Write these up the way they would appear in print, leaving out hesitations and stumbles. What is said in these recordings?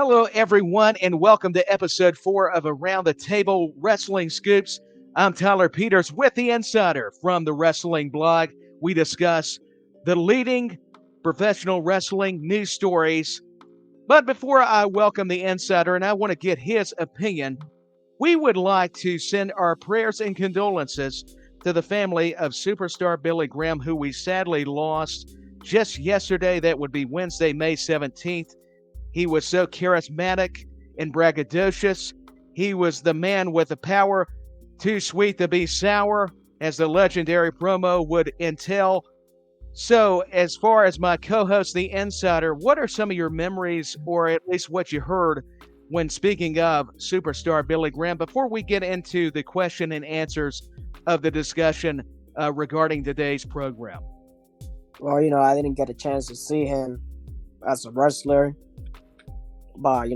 Hello, everyone, and welcome to episode 4 of Around the Table Wrestling Scoops. I'm Tyler Peters with The Insider from the Wrestling Blog. We discuss the leading professional wrestling news stories. But before I welcome The Insider, and I want to get his opinion, we would like to send our prayers and condolences to the family of superstar Billy Graham, who we sadly lost just yesterday. That would be Wednesday, May 17th. He was so charismatic and braggadocious. He was the man with the power, too sweet to be sour, as the legendary promo would entail. So, as far as my co-host, The Insider, what are some of your memories, or at least what you heard, when speaking of superstar Billy Graham, before we get into the question and answers of the discussion regarding today's program? Well, I didn't get a chance to see him as a wrestler. But,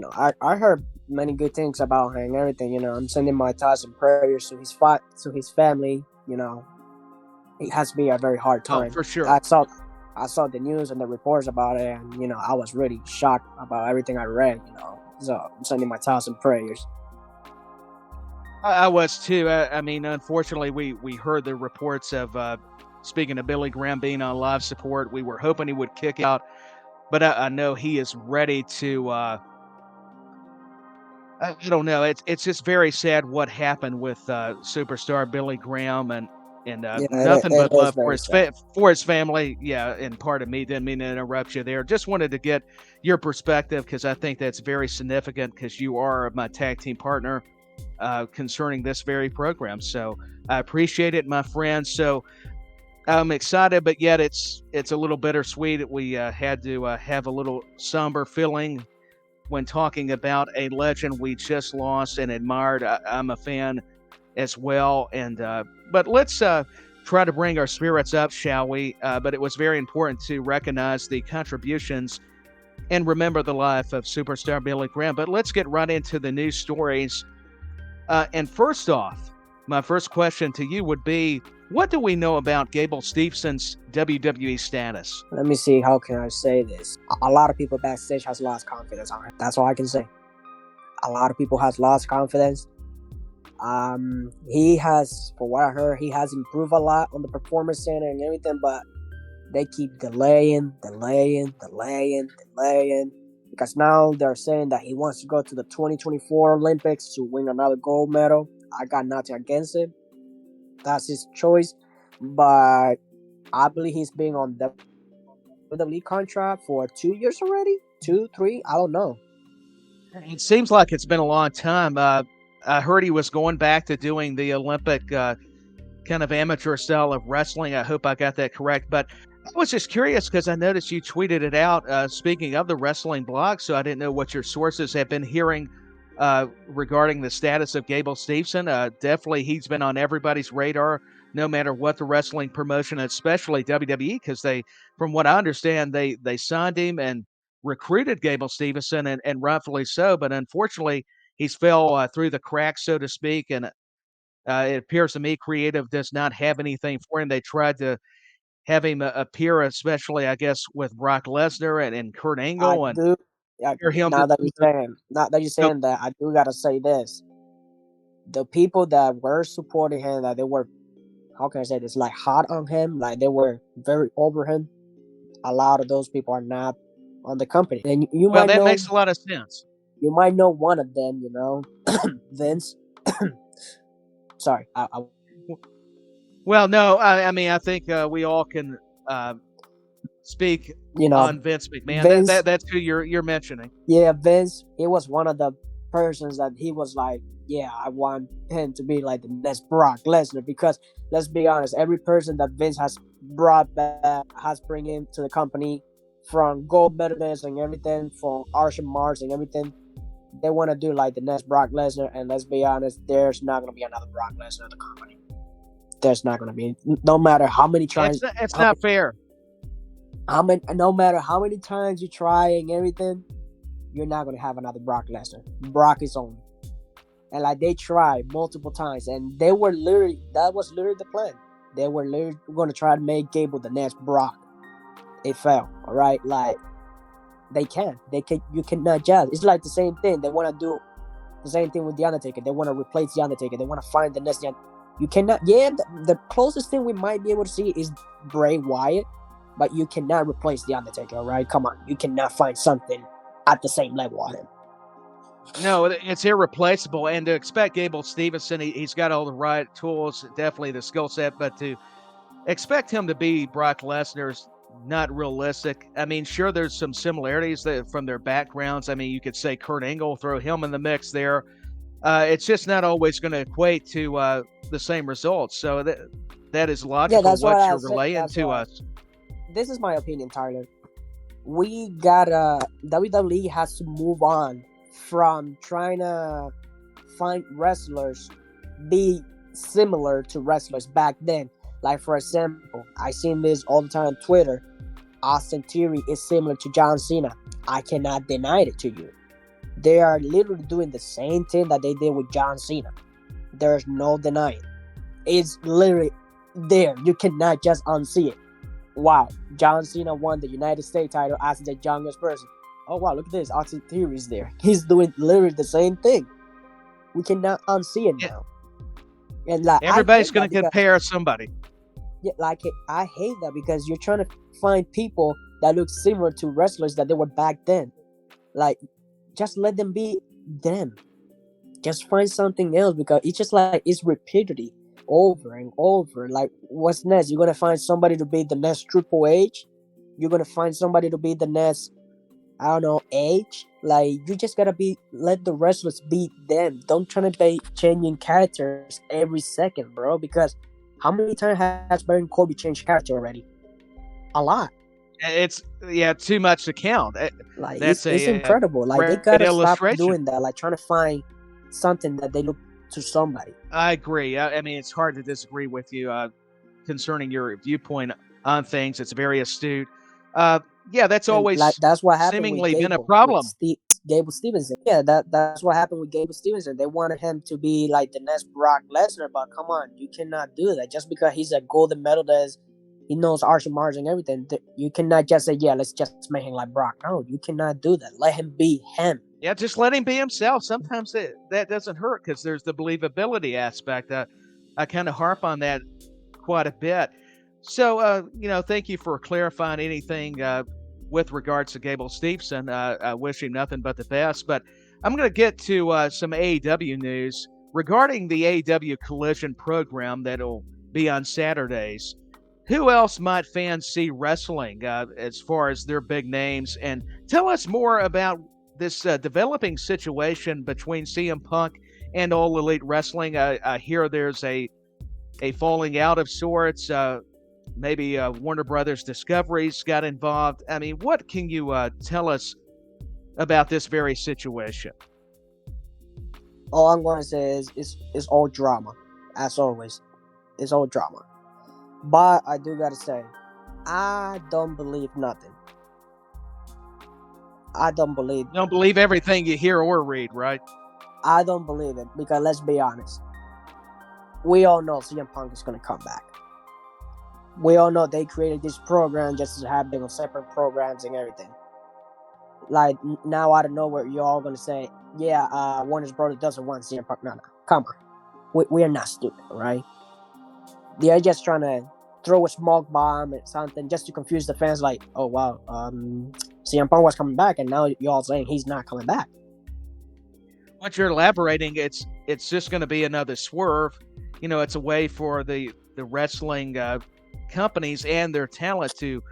I heard many good things about him and everything. I'm sending my thoughts and prayers to his family. It has to be a very hard time. Oh, for sure. I saw the news and the reports about it, and, I was really shocked about everything I read, So I'm sending my thoughts and prayers. I was too. I mean, unfortunately, we heard the reports of, speaking of Billy Graham being on live support, we were hoping he would kick out. But I know he is ready to, I don't know. It's just very sad what happened with superstar Billy Graham and nothing but love for his family. Yeah, and pardon me, didn't mean to interrupt you there. Just wanted to get your perspective because I think that's very significant because you are my tag team partner concerning this very program. So I appreciate it, my friend. So I'm excited, but yet it's a little bittersweet. We had to have a little somber feeling when talking about a legend we just lost and admired. I'm a fan as well, and but let's try to bring our spirits up, shall we? But it was very important to recognize the contributions and remember the life of superstar Billy Graham. But let's get right into the news stories. And first off, my first question to you would be, what do we know about Gable Stevenson's WWE status? Let me see, how can I say this? A lot of people backstage has lost confidence on him. That's all I can say. A lot of people has lost confidence. He has, for what I heard, he has improved a lot on the performance center and everything, but they keep delaying. Because now they're saying that he wants to go to the 2024 Olympics to win another gold medal. I got nothing against it. That's his choice, but I believe he's been on the WWE contract for 2 years already, 2, 3, I don't know. It seems like it's been a long time. I heard he was going back to doing the Olympic kind of amateur style of wrestling. I hope I got that correct, but I was just curious because I noticed you tweeted it out, speaking of the Wrestling Blog, so I didn't know what your sources have been hearing regarding the status of Gable Stevenson. Definitely he's been on everybody's radar, no matter what the wrestling promotion, especially WWE, because from what I understand, they signed him and recruited Gable Stevenson, and rightfully so, but unfortunately he's fell through the cracks, so to speak, and it appears to me creative does not have anything for him. They tried to have him appear, especially, I guess, with Brock Lesnar and Kurt Angle. Now that you're saying that, I do gotta say this: the people that were supporting him, that they were, how can I say this, like hot on him, like they were very over him. A lot of those people are not on the company, and that makes a lot of sense. You might know one of them, Vince. Sorry, Well, no, I mean, I think we all can speak on Vince McMahon. Vince, that's who you're mentioning. Yeah, Vince. He was one of the persons that he was like, yeah, I want him to be like the next Brock Lesnar, because let's be honest, every person that Vince has brought back, has bring him to the company, from gold medalists and everything, from Archer Mars and everything, they want to do like the next Brock Lesnar. And let's be honest, there's not going to be another Brock Lesnar in the company. There's not going to be, no matter how many times. It's not fair. No matter how many times you try and everything, you're not going to have another Brock Lesnar. Brock is on. And like they tried multiple times, and that was literally the plan. They were literally going to try to make Gable the next Brock. It failed, all right? Like, They can. You cannot judge. It's like the same thing. They want to do the same thing with the Undertaker. They want to replace the Undertaker. They want to find the next. You cannot. Yeah, the closest thing we might be able to see is Bray Wyatt, but you cannot replace the Undertaker. Right? Come on, you cannot find something at the same level of him. No, it's irreplaceable. And to expect Gable Stevenson, he's got all the right tools, definitely the skill set, but to expect him to be Brock Lesnar's not realistic. I mean, sure, there's some similarities from their backgrounds. I mean, you could say Kurt Angle, throw him in the mix there. It's just not always going to equate to the same results. So that is logical. Yeah, that's what you're relaying to us. This is my opinion, Tyler. We gotta WWE has to move on from trying to find wrestlers be similar to wrestlers back then. Like, for example, I seen this all the time on Twitter. Austin Theory is similar to John Cena. I cannot deny it to you. They are literally doing the same thing that they did with John Cena. There's no denying. It's literally there. You cannot just unsee it. Wow, John Cena won the United States title as the youngest person. Oh wow, look at this. Austin Theory is there. He's doing literally the same thing. We cannot unsee it now. And like, everybody's going to compare somebody. Yeah, like I hate that because you're trying to find people that look similar to wrestlers that they were back then. Like, just let them be them. Just find something else, because it's just like it's repetitive over and over. Like, what's next? You're gonna find somebody to be the next Triple H. You're gonna find somebody to be the next, I don't know, H. Like, you just gotta let the wrestlers be them. Don't try to be changing characters every second, bro. Because how many times has Baron Corbin changed character already? A lot. It's too much to count. Like, it's incredible. Like, they gotta stop doing that. Like, trying to find something that they look to somebody. I agree. I mean, it's hard to disagree with you concerning your viewpoint on things. It's very astute. That's always that's what happened seemingly with been a problem. Gable Stevenson. Yeah, that's what happened with Gable Stevenson. They wanted him to be like the next Brock Lesnar, but come on, you cannot do that. Just because he's a golden medalist, he knows martial arts and everything. You cannot just say, yeah, let's just make him like Brock. No, you cannot do that. Let him be him. Yeah, just let him be himself. Sometimes that doesn't hurt because there's the believability aspect. I kind of harp on that quite a bit. So, thank you for clarifying anything with regards to Gable Stevenson. I wish him nothing but the best. But I'm going to get to some AEW news regarding the AEW Collision program that'll be on Saturdays. Who else might fans see wrestling as far as their big names? And tell us more about this developing situation between CM Punk and All Elite Wrestling. I hear there's a falling out of sorts. Maybe Warner Brothers Discovery's got involved. I mean, what can you tell us about this very situation? All I'm going to say is it's all drama, as always. It's all drama. But I do got to say, I don't believe nothing. I don't believe. You don't believe everything you hear or read, right? I don't believe it, because let's be honest. We all know CM Punk is going to come back. We all know they created this program just to have them separate programs and everything. Like, now out of nowhere, you're all going to say, yeah, Warner's brother doesn't want CM Punk. No, come on. We are not stupid, right? They're just trying to throw a smoke bomb or something just to confuse the fans, like, oh, wow, CM Punk was coming back, and now you're all saying he's not coming back. What you're elaborating, it's just going to be another swerve. It's a way for the wrestling companies and their talent to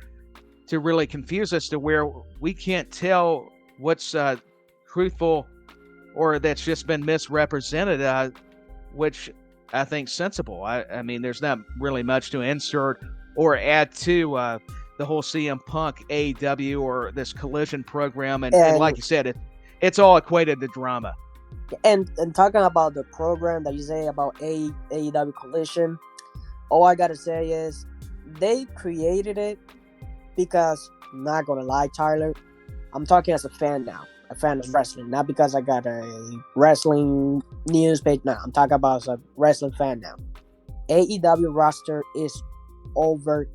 really confuse us to where we can't tell what's truthful or that's just been misrepresented, which I think sensible. I mean, there's not really much to insert or add to the whole CM Punk AEW or this Collision program, and like you said, it's all equated to drama. And talking about the program that you say about AEW Collision, all I gotta say is they created it because, I'm not gonna lie, Tyler, I'm talking as a fan now, a fan of wrestling, not because I got a wrestling news page. No, I'm talking about as a wrestling fan now. AEW roster is overstacked.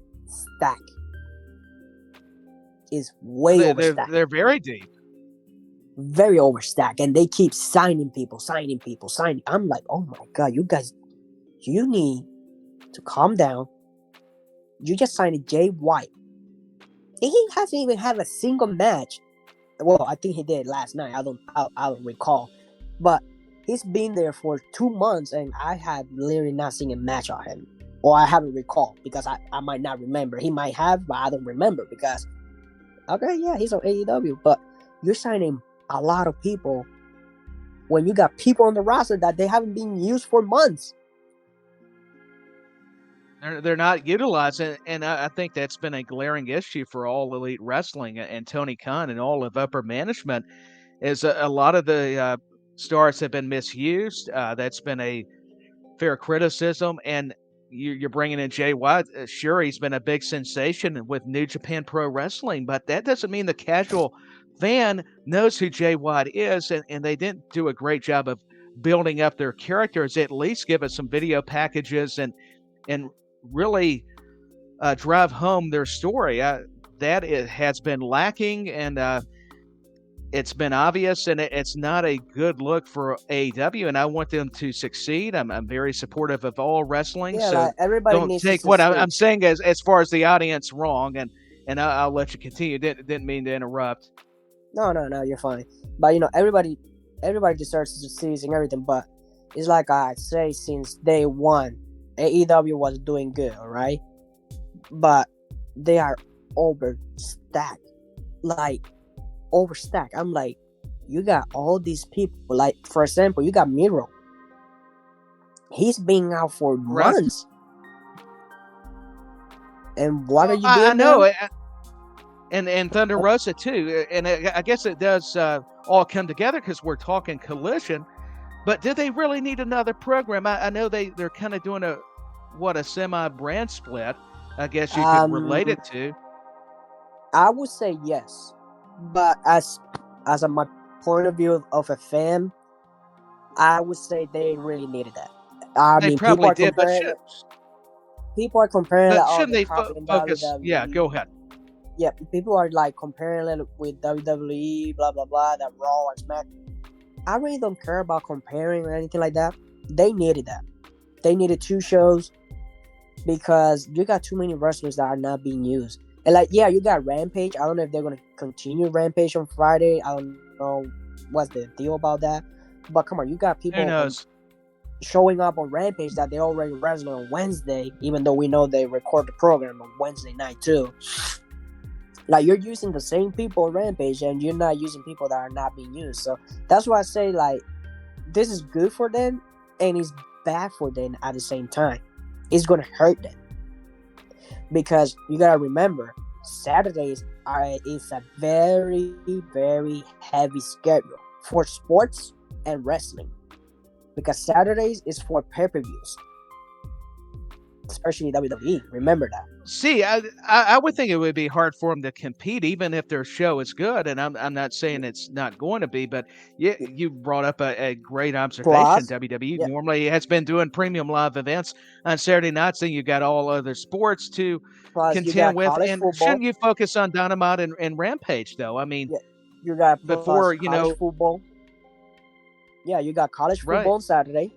is way overstacked. They're very deep. Very overstacked. And they keep signing people. I'm like, oh my God, you guys, you need to calm down. You just signed Jay White. He hasn't even had a single match. Well, I think he did last night. I don't recall. But he's been there for 2 months, and I have literally not seen a match on him. Or I haven't recalled, because I might not remember. He might have, but I don't remember, because, okay, yeah, he's on AEW. But you're signing a lot of people when you got people on the roster that they haven't been used for months. They're not utilizing, and I think that's been a glaring issue for all Elite Wrestling and Tony Khan and all of upper management. Is a lot of the stars have been misused. That's been a fair criticism, and you're bringing in Jay White. Sure, he's been a big sensation with New Japan Pro Wrestling, but that doesn't mean the casual fan knows who Jay White is, and they didn't do a great job of building up their characters. At least give us some video packages and really drive home their story. That it has been lacking, and it's been obvious, and it's not a good look for AEW, and I want them to succeed. I'm very supportive of all wrestling, Yeah, so like everybody don't needs take to what succeed. I'm saying as far as the audience wrong, and I'll let you continue. Didn't mean to interrupt. No, you're fine. But everybody deserves to succeed and everything. But it's like I say, since day one, AEW was doing good, all right? But they are overstacked. Like, overstacked. I'm like, you got all these people. Like, for example, you got Miro. He's been out for months. And what are you doing? I know. And Thunder Rosa, too. And I guess it does all come together because we're talking Collision. But do they really need another program? I know they're kind of doing a semi-brand split, I guess you could relate it to. I would say yes. But as my point of view of a fan, I would say they really needed that. They probably did, but people are comparing it. Shouldn't they focus? Yeah, go ahead. Yeah, people are like comparing it with WWE, blah, blah, blah, that Raw and Smack. I really don't care about comparing or anything like that. They needed that. They needed 2 shows because you got too many wrestlers that are not being used. And like, yeah, you got Rampage. I don't know if they're going to continue Rampage on Friday. I don't know what's the deal about that. But come on, you got people showing up on Rampage that they already wrestled on Wednesday, even though we know they record the program on Wednesday night too. Like, you're using the same people on Rampage, and you're not using people that are not being used. So that's why I say, like, this is good for them, and it's bad for them at the same time. It's going to hurt them. Because you got to remember, Saturdays is a very, very heavy schedule for sports and wrestling. Because Saturdays is for pay-per-views. Especially WWE. Remember that. See, I would think it would be hard for them to compete, even if their show is good. And I'm not saying it's not going to be, but you brought up a great observation. Plus, WWE normally has been doing premium live events on Saturday nights, and you got all other sports to contend with. And football. Shouldn't you focus on Dynamite and Rampage, though? I mean, you got before football. Yeah, you got college football on Saturday.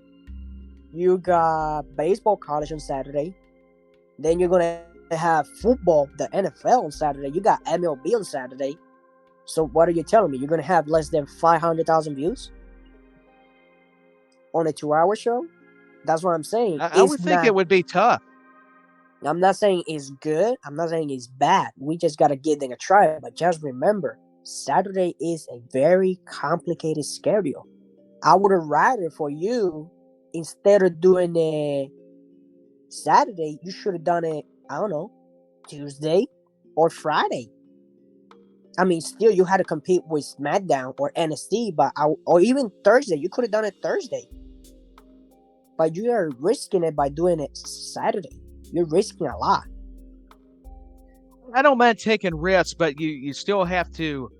You got baseball college on Saturday. Then you're going to have football, the NFL on Saturday. You got MLB on Saturday. So what are you telling me? You're going to have less than 500,000 views on a 2-hour show? That's what I'm saying. I would think it would be tough. I'm not saying it's good. I'm not saying it's bad. We just got to give them a try. But just remember, Saturday is a very complicated schedule. I would have rather for you, instead of doing a Saturday, you should have done it, I don't know, Tuesday or Friday. I mean, still, you had to compete with SmackDown or NXT, or even Thursday. You could have done it Thursday. But you are risking it by doing it Saturday. You're risking a lot. I don't mind taking risks, but you still have to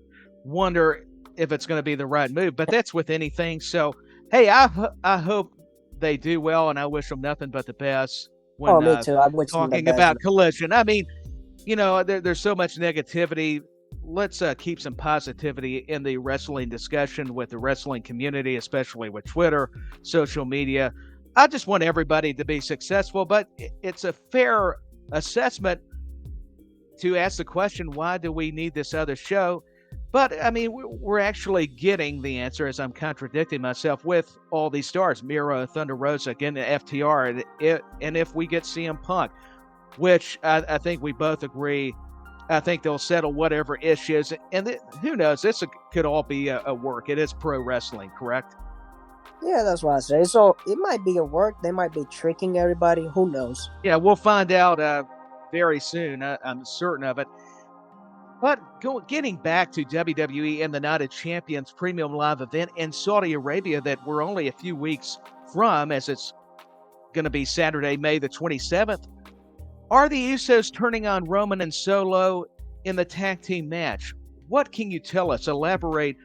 wonder if it's going to be the right move. But that's with anything. So, hey, I hope they do well, and I wish them nothing but the best. When, me too. I'm talking about Collision. I mean, there's so much negativity let's keep some positivity in the wrestling discussion with the wrestling community, especially with Twitter, social media. I just want everybody to be successful, but it's a fair assessment to ask the question, why do we need this other show? But, I mean, we're actually getting the answer, as I'm contradicting myself, with all these stars, Miro, Thunder Rosa, again, FTR, and if we get CM Punk, which I think we both agree, I think they'll settle whatever issues. And who knows, this could all be a work. It is pro wrestling, correct? Yeah, that's what I say. So it might be a work. They might be tricking everybody. Who knows? Yeah, we'll find out very soon. I'm certain of it. But getting back to WWE and the Night of Champions Premium Live event in Saudi Arabia that we're only a few weeks from, as it's going to be Saturday, May the 27th, are the Usos turning on Roman and Solo in the tag team match? What can you tell us? Elaborate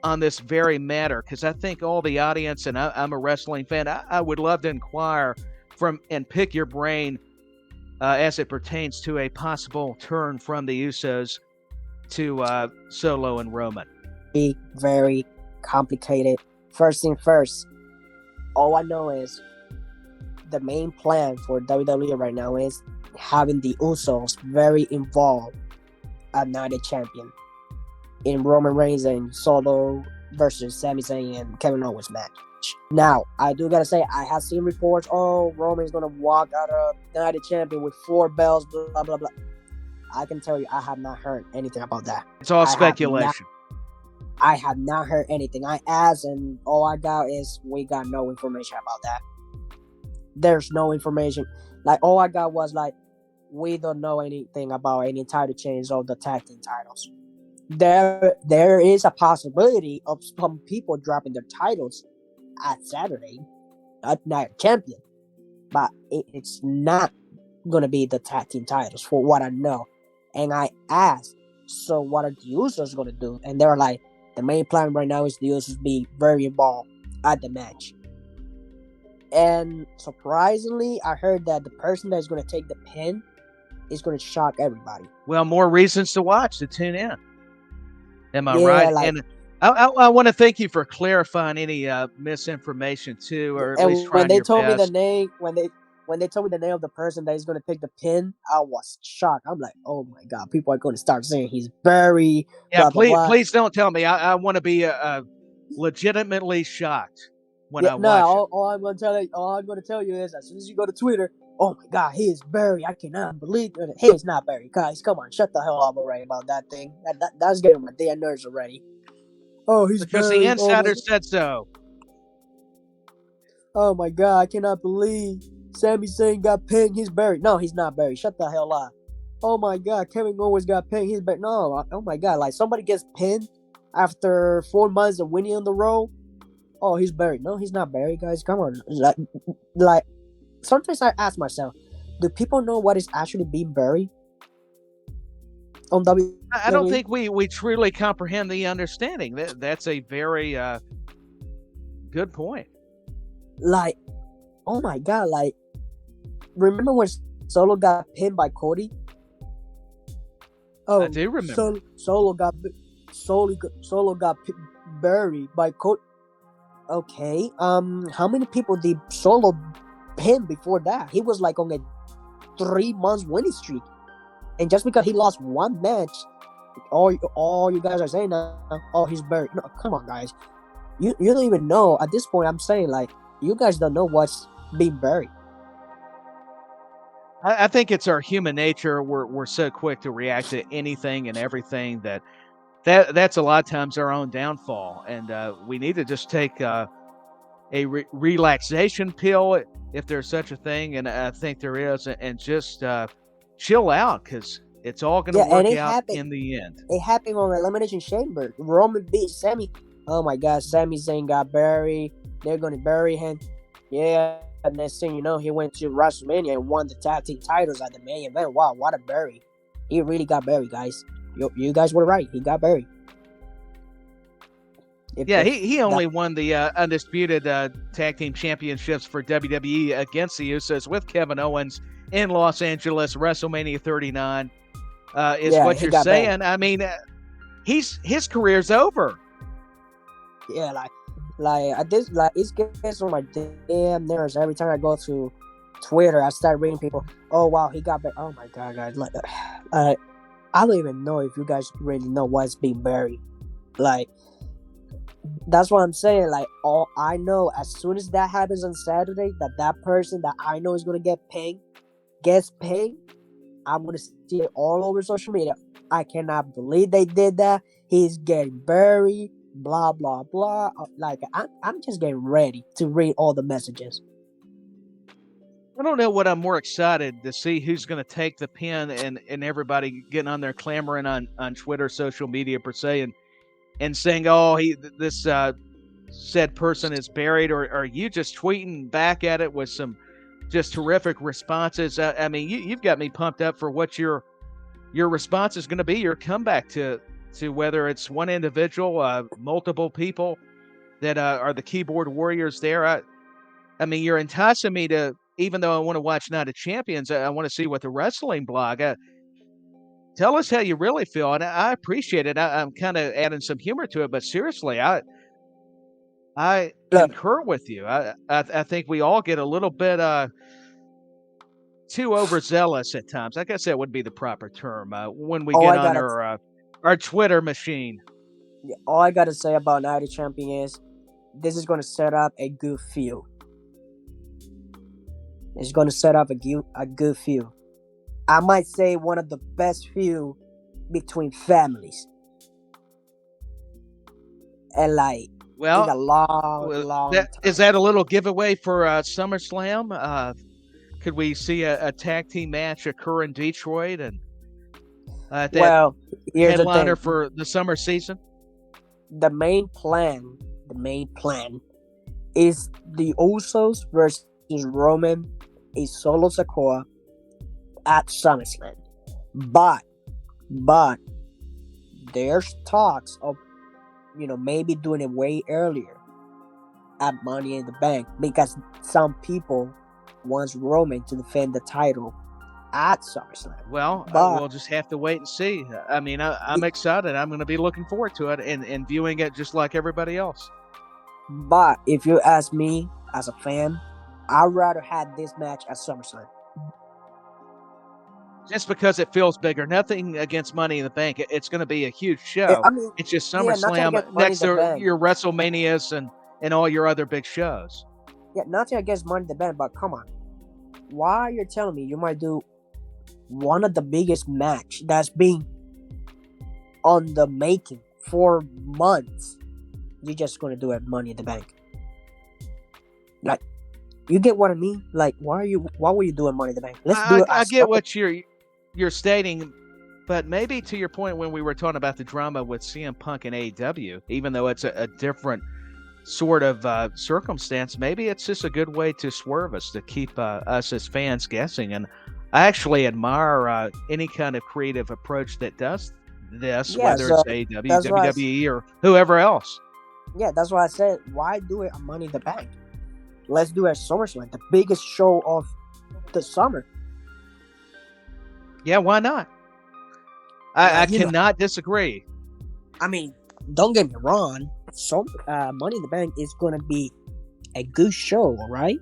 on this very matter, because I think all the audience, and I'm a wrestling fan, I would love to inquire from and pick your brain as it pertains to a possible turn from the Usos to Solo and Roman. Be very complicated. First thing first, all I know is the main plan for WWE right now is having the Usos very involved at Night of Champion in Roman Reigns and Solo versus Sami Zayn and Kevin Owens match. Now, I do gotta say, I have seen reports, Roman's gonna walk out of the Night of Champion with 4 belts, blah, blah, blah. I can tell you, I have not heard anything about that. It's all speculation. I have not heard anything. I asked, and all I got is we got no information about that. There's no information. Like, all I got was, like, we don't know anything about any title change of the tag team titles. There is a possibility of some people dropping their titles at Saturday, at Night Champion, but it's not going to be the tag team titles, for what I know. And I asked, so what are the Usos going to do? And they're like, the main plan right now is the Usos be very involved at the match. And surprisingly, I heard that the person that's going to take the pin is going to shock everybody. Well, more reasons to watch, to tune in. Am I right? Like, and I want to thank you for clarifying any misinformation too, or at least trying when they your told best. me the name, when they told me the name of the person that is going to take the pin, I was shocked. I'm like, oh my god, people are going to start saying he's Barry. Yeah, blah, blah, blah. please don't tell me. I want to be legitimately shocked when I watch it. All I'm going to tell you is, as soon as you go to Twitter, oh my god, he is Barry. I cannot believe it. He is not Barry. Guys, come on, shut the hell up already about that thing. That's getting my damn nerves already. Oh, he's because Barry. the insider said so. Oh my god, I cannot believe Sami Zayn got pinned. He's Barry. No, he's not Barry. Shut the hell up. Oh my god, Kevin Owens got pinned. He's Barry. No, oh my god, like somebody gets pinned after 4 months of winning on the road. Oh, he's Barry. No, he's not Barry, guys. Come on. Like sometimes I ask myself, do people know what is actually being buried on WWE? I don't think we truly comprehend the understanding. That's a very good point. Like, oh my god, like, remember when Solo got pinned by Cody? Oh, I do remember. Solo got buried by Cody. Okay, how many people did Solo pin before that? He was like on a 3 months winning streak, and just because he lost one match, all you guys are saying now, oh, he's buried. No, come on, guys, you don't even know at this point. I'm saying, like, you guys don't know what's being buried. I think it's our human nature. We're so quick to react to anything and everything that's a lot of times our own downfall, and we need to just take a relaxation pill, if there's such a thing, and I think there is, and just chill out, because it's all going to work out in the end. It happened on Elimination Chamber. Roman beat Sami. Oh my God, Sami Zayn got buried. They're going to bury him. Yeah, and next thing you know, he went to WrestleMania and won the tag team titles at the main event. Wow, what a bury. He really got buried, guys. You guys were right. He got buried. He only won the undisputed tag team championships for WWE against the Usos with Kevin Owens in Los Angeles, WrestleMania 39. is what you're saying. I mean, his career's over. Yeah, like this, like it gets on my damn nerves every time I go to Twitter. I start reading people. Oh wow, he got buried. Oh my god, guys! Like, I don't even know if you guys really know what's being buried. Like, that's what I'm saying. Like, all I know, as soon as that happens on Saturday, that person that I know is gonna gets paid. I'm gonna see it all over social media. I cannot believe they did that. He's getting buried. Blah blah blah. Like, I'm just getting ready to read all the messages. I don't know what I'm more excited to see, who's going to take the pen, and everybody getting on there clamoring on Twitter, social media per se, and saying, oh, this said person is buried, or are you just tweeting back at it with some just terrific responses? I mean, you've got me pumped up for what your response is going to be, your comeback to whether it's one individual, multiple people that are the keyboard warriors there. I mean, you're enticing me to, even though I want to watch Night of Champions, I want to see what the wrestling blog. Tell us how you really feel, and I appreciate it. I'm kind of adding some humor to it, but seriously, I concur with you. I think we all get a little bit too overzealous at times. I guess that would be the proper term when we get on our Twitter machine. All I gotta say about Night of Champions is this is going to set up a good feud. It's going to set up a good feud. I might say one of the best feud between families. And like, well, in a long time. Is that a little giveaway for SummerSlam? Could we see a tag team match occur in Detroit and headliner for the summer season? The main plan is the Usos versus Roman, a Solo Sikoa at SummerSlam. But there's talks of, maybe doing it way earlier at Money in the Bank, because some people want Roman to defend the title at SummerSlam. Well, we'll just have to wait and see. I mean, I'm excited. I'm going to be looking forward to it and viewing it just like everybody else. But if you ask me as a fan, I'd rather have this match at SummerSlam. Just because it feels bigger. Nothing against Money in the Bank. It's going to be a huge show. I mean, it's just SummerSlam next to your WrestleManias and all your other big shows. Yeah, nothing against Money in the Bank, but come on. Why you're telling me you might do one of the biggest match that's been on the making for months? You're just going to do it Money in the Bank. Like, you get what I mean? Like, why were you doing Money in the Bank? Let's do it. I get what you're stating, but maybe to your point when we were talking about the drama with CM Punk and AEW, even though it's a different sort of circumstance, maybe it's just a good way to swerve us, to keep us as fans guessing. And I actually admire any kind of creative approach that does this, whether it's AEW, WWE, or whoever else. Yeah, that's why I said, why do it on Money in the Bank? Let's do it at SummerSlam, the biggest show of the summer. Yeah, why not? I cannot disagree. I mean, don't get me wrong. Money in the Bank is going to be a good show, all right?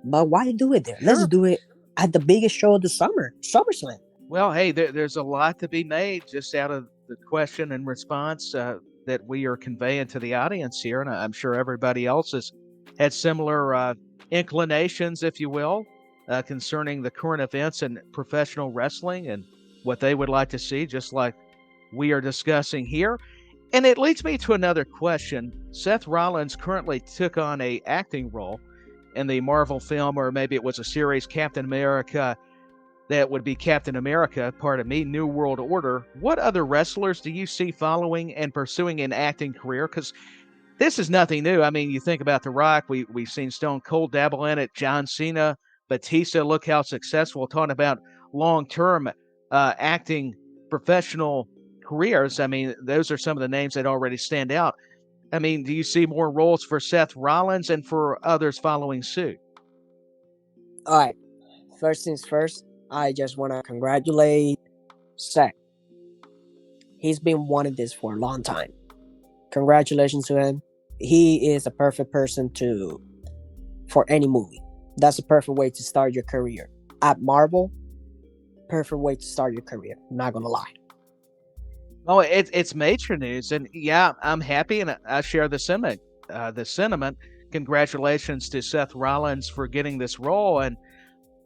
But why do it there? Sure. Let's do it at the biggest show of the summer, SummerSlam. Well, hey, there's a lot to be made just out of the question and response that we are conveying to the audience here, and I'm sure everybody else has had similar inclinations, if you will, concerning the current events in professional wrestling and what they would like to see, just like we are discussing here. And it leads me to another question. Seth Rollins currently took on an acting role in the Marvel film, or maybe it was a series, Captain America, that would be Captain America, New World Order. What other wrestlers do you see following and pursuing an acting career? Because this is nothing new. I mean, you think about The Rock, we've seen Stone Cold dabble in it, John Cena, Batista, look how successful. Talking about long-term acting professional careers, I mean, those are some of the names that already stand out. I mean, do you see more roles for Seth Rollins and for others following suit? All right. First things first, I just want to congratulate Seth. He's been wanting this for a long time. Congratulations to him. He is a perfect person for any movie. That's a perfect way to start your career. At Marvel, perfect way to start your career. I'm not gonna lie. Oh, it's major news, and yeah, I'm happy, and I share the sentiment. Congratulations to Seth Rollins for getting this role, and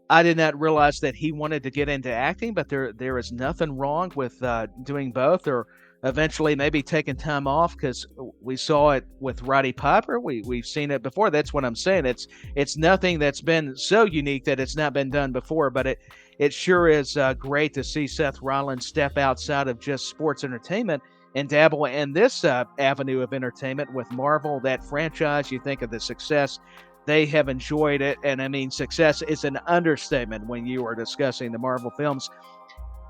I did not realize that he wanted to get into acting, but there is nothing wrong with doing both, or eventually maybe taking time off, because we saw it with Roddy Piper. We've seen it before. That's what I'm saying. It's nothing that's been so unique that it's not been done before, but it sure is great to see Seth Rollins step outside of just sports entertainment and dabble in this avenue of entertainment with Marvel, that franchise. You think of the success they have enjoyed it, and I mean, success is an understatement when you are discussing the Marvel films.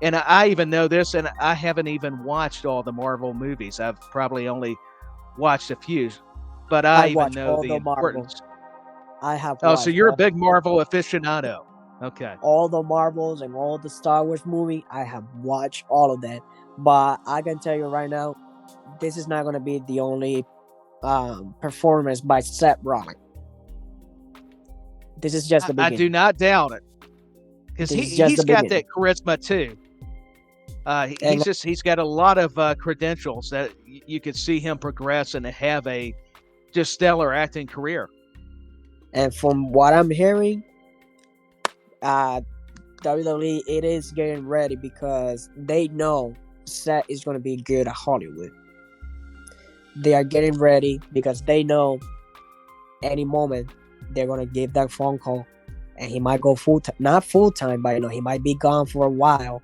And I even know this, and I haven't even watched all the Marvel movies. I've probably only watched a few, but I even know the importance. I have. Oh, so you're a big Marvel aficionado. Okay. All the Marvels and all the Star Wars movie, I have watched all of that. But I can tell you right now, this is not going to be the only performance by Seth Rollins. This is just the beginning. I do not doubt it, because he's got that charisma too. He's got a lot of credentials that you could see him progress and have a just stellar acting career. And from what I'm hearing, WWE, it is getting ready because they know Seth is going to be good at Hollywood. They are getting ready because they know any moment they're going to give that phone call, and he might go not full time, but he might be gone for a while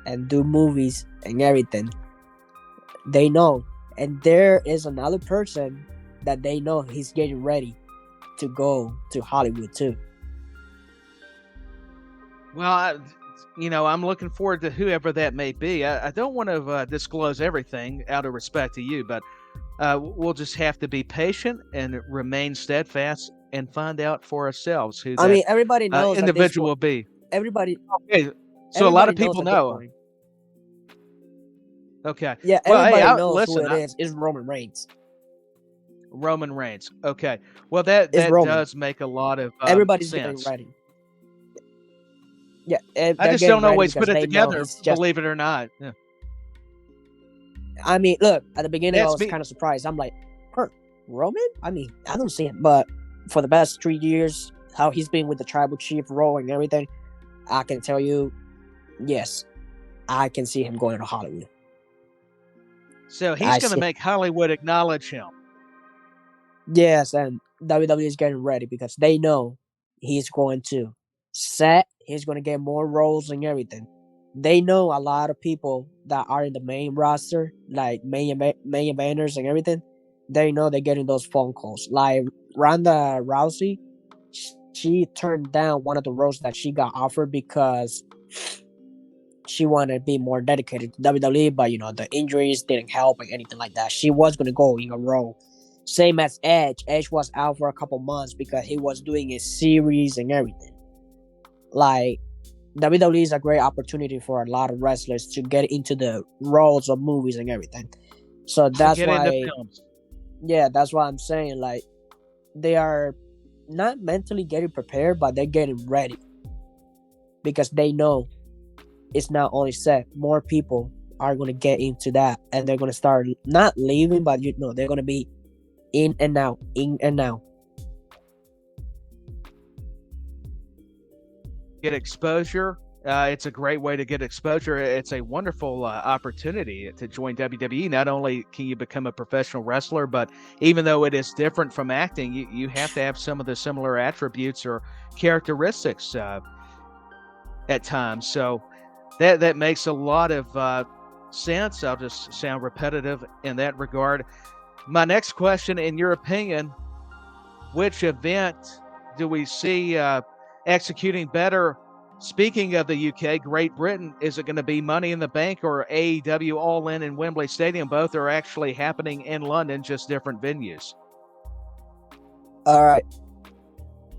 and do movies and everything. They know. And there is another person that they know he's getting ready to go to Hollywood too. Well, I'm looking forward to whoever that may be. I don't want to disclose everything out of respect to you, but we'll just have to be patient and remain steadfast and find out for ourselves who that everybody knows individual will be. Everybody. Okay, so a lot of people know. Okay. Yeah, everybody knows who it is. It's Roman Reigns. Roman Reigns. Okay. Well, that does make a lot of everybody's sense. Getting ready. Yeah, I just don't always put it together, believe it or not. Yeah. I mean, look, at the beginning, I was kind of surprised. I'm like, Roman? I mean, I don't see him. But for the past 3 years, how he's been with the Tribal Chief role and everything, I can tell you, yes, I can see him going to Hollywood. So he's going to make Hollywood acknowledge him. Yes, and WWE is getting ready because they know he's going to set. He's going to get more roles and everything. They know a lot of people that are in the main roster, like main eventers and everything. They know they're getting those phone calls. Like Ronda Rousey, she turned down one of the roles that she got offered because she wanted to be more dedicated to WWE, but the injuries didn't help or anything like that. She was going to go in a role. Same as Edge. Edge was out for a couple months because he was doing a series and everything. Like, WWE is a great opportunity for a lot of wrestlers to get into the roles of movies and everything. So that's why. Yeah, that's why I'm saying, like, they are not mentally getting prepared, but they're getting ready because they know it's not only Seth. More people are going to get into that, and they're going to start not leaving, but they're going to be in and out. Get exposure. It's a great way to get exposure. It's a wonderful opportunity to join WWE. Not only can you become a professional wrestler, but even though it is different from acting, you have to have some of the similar attributes or characteristics at times. So that makes a lot of sense. I'll just sound repetitive in that regard. My next question, in your opinion, which event do we see executing better? Speaking of the UK, Great Britain, is it going to be Money in the Bank or AEW All In Wembley Stadium? Both are actually happening in London, just different venues. All right.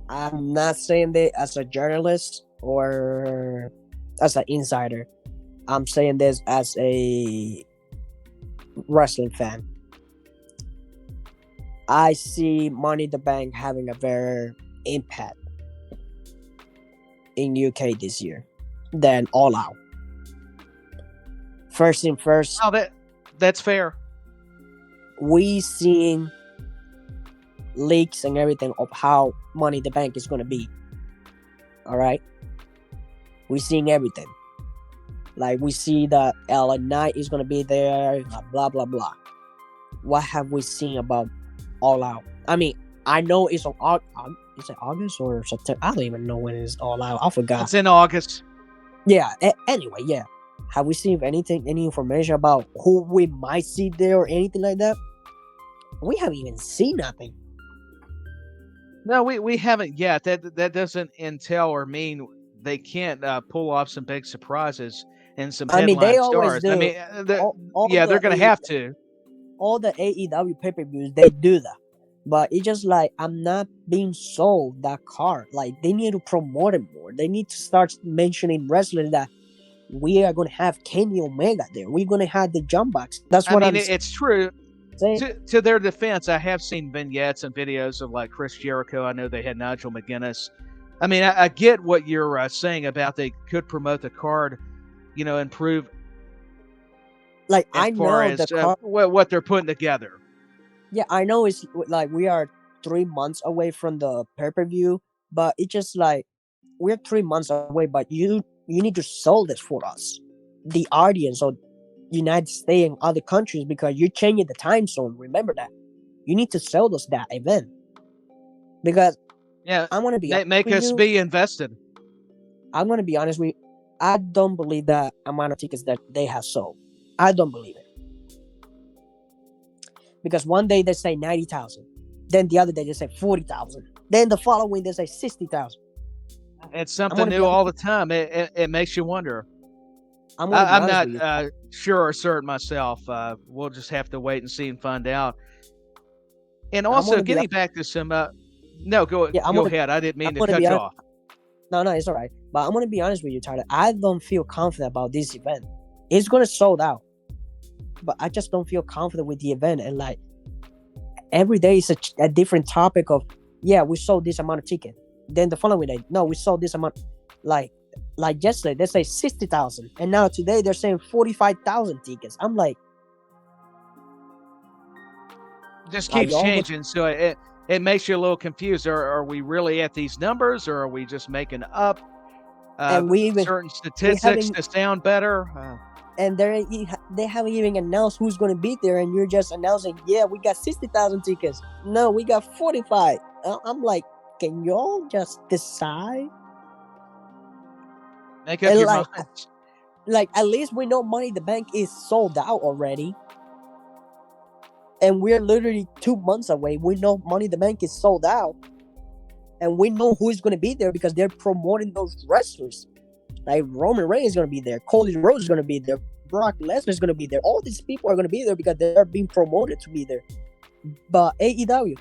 I'm not saying that as a journalist or as an insider. I'm saying this as a wrestling fan. I see Money in the Bank having a better impact in UK this year than All Out. First thing first. Oh, that's fair. We seeing leaks and everything of how Money in the Bank is going to be. All right, we seeing everything. Like we see that LA Knight is going to be there. Blah blah blah. What have we seen about All Out? I mean, I know it's on is it August or September? I don't even know when it's All Out. I forgot. It's in August. Yeah. Anyway, yeah. Have we seen any information about who we might see there or anything like that? We haven't even seen nothing. No, we haven't yet. That doesn't entail or mean they can't pull off some big surprises and some headline they stars. always do. I mean, they're going to have to. All the AEW pay-per-views, they do that. But it's just like, I'm not being sold that card. Like, they need to promote it more. They need to start mentioning wrestlers that we are going to have Kenny Omega there. We're going to have the Jump Box. That's what I mean. It's true. To their defense, I have seen vignettes and videos of like Chris Jericho. I know they had Nigel McGuinness. I mean, I get what you're saying about they could promote the card, improve. Like, I know what they're putting together. Yeah, I know it's like we are 3 months away from the pay-per-view, but it's just like we're 3 months away, but you need to sell this for us, the audience of United States and other countries, because you're changing the time zone. Remember that. You need to sell us that event. Because I'm going to be make us be invested. I'm going to be honest with you. I don't believe that amount of tickets that they have sold. I don't believe it. Because one day they say 90,000. Then the other day they say 40,000. Then the following they say 60,000. It's something new all the time. It makes you wonder. I'm not sure or certain myself. We'll just have to wait and see and find out. And also, getting back to some... go ahead. I didn't mean to cut you off. No, it's all right. But I'm going to be honest with you, Tyler. I don't feel confident about this event. It's going to sold out. But I just don't feel confident with the event. And like, every day is a different topic of, we sold this amount of ticket. Then the following day, no, we sold this amount. Like yesterday, they say 60,000. And now today, they're saying 45,000 tickets. I'm like... Just keeps changing. So it makes you a little confused. Are we really at these numbers, or are we just making up certain statistics to sound better? And they haven't even announced who's going to be there, and you're just announcing, we got 60,000 tickets. No, we got 45. I'm like, can y'all just decide? Make up your mind. Like, at least we know Money in the Bank is sold out already. And we're literally 2 months away. We know Money in the Bank is sold out. And we know who is going to be there because they're promoting those wrestlers. Like, Roman Reigns is going to be there. Cody Rhodes is going to be there. Brock Lesnar is going to be there. All these people are going to be there because they're being promoted to be there. But AEW,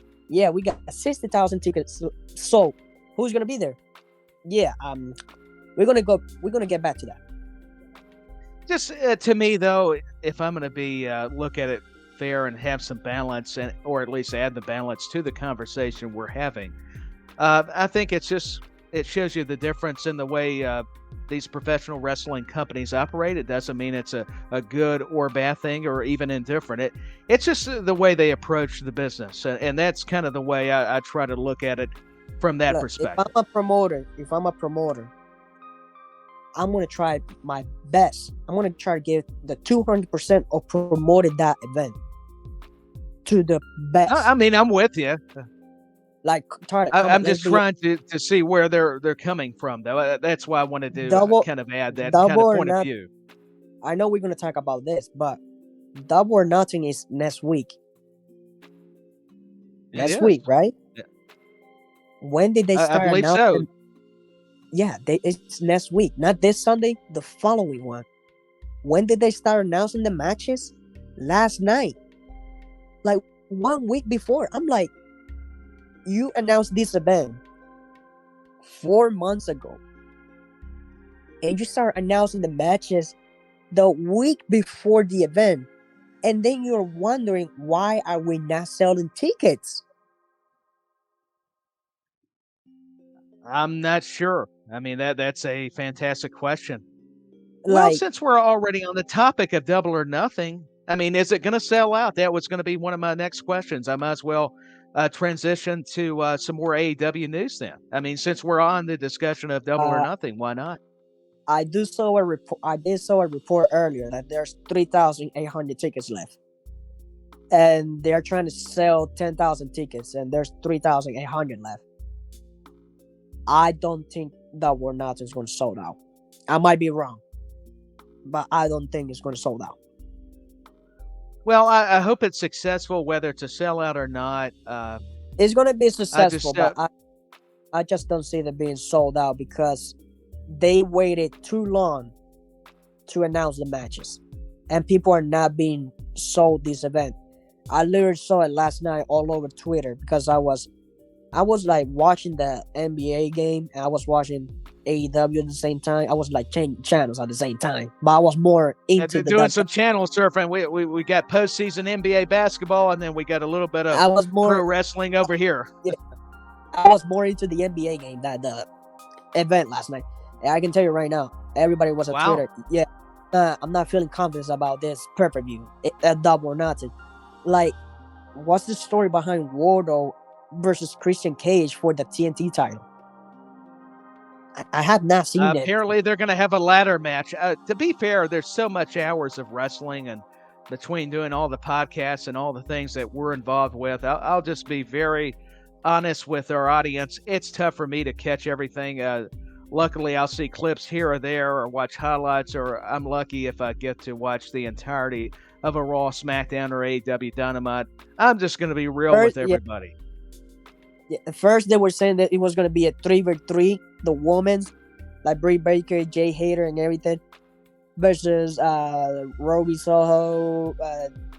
we got 60,000 tickets sold. Who's going to be there? We're going to get back to that. Just to me, though, if I'm going to be look at it fair and have some balance, or at least add the balance to the conversation we're having, I think it shows you the difference in the way these professional wrestling companies operate. It doesn't mean it's a good or bad thing or even indifferent. It's just the way they approach the business. And that's kind of the way I try to look at it from that perspective. If I'm a promoter, I'm going to try my best. I'm going to try to give the 200% of promoting that event to the best. I mean, I'm with you. Like, I'm just trying to see where they're coming from, though. That's why I wanted to kind of add that kind of point of view. I know we're going to talk about this, but Double or Nothing is next week. Next week, right? Yeah. When did they start? I believe so. Yeah, it's next week. Not this Sunday, the following one. When did they start announcing the matches? Last night. Like, 1 week before. I'm like, you announced this event 4 months ago, and you start announcing the matches the week before the event, and then you're wondering why are we not selling tickets? I'm not sure. I mean, that's a fantastic question. Well, Like, since we're already on the topic of Double or Nothing, I mean, is it going to sell out? That was going to be one of my next questions. I might as well transition to some more AEW news then. I mean, since we're on the discussion of Double or uh, Nothing, why not? I saw a report. I did saw a report earlier that there's 3,800 tickets left, and they're trying to sell 10,000 tickets, and there's 3,800 left. I don't think Double or Nothing is going to sold out. I might be wrong, but I don't think it's going to sold out. Well, I hope it's successful, whether it's a sellout or not. It's going to be successful, but I just don't see it being sold out because they waited too long to announce the matches, and people are not being sold this event. I literally saw it last night all over Twitter because I was like watching the NBA game and I was watching AEW at the same time. I was like changing channels at the same time, but I was more into doing some channel surfing. We got postseason NBA basketball, and then we got a little bit of pro wrestling over here. Yeah, I was more into the NBA game than the event last night. And I can tell you right now, everybody was on Twitter. Yeah, I'm not feeling confident about this pay-per-view at Double or Nothing. Like, what's the story behind Wardlow versus Christian Cage for the TNT title? I have not seen it. Apparently, they're going to have a ladder match. To be fair, there's so much hours of wrestling, and between doing all the podcasts and all the things that we're involved with, I'll just be very honest with our audience. It's tough for me to catch everything. Luckily, I'll see clips here or there or watch highlights, or I'm lucky if I get to watch the entirety of a Raw, SmackDown, or AEW Dynamite. I'm just going to be real with everybody. Yeah, first, they were saying that it was going to be a 3v3, the women's, like Brie Baker, Jay Hader, and everything, versus Ruby Soho,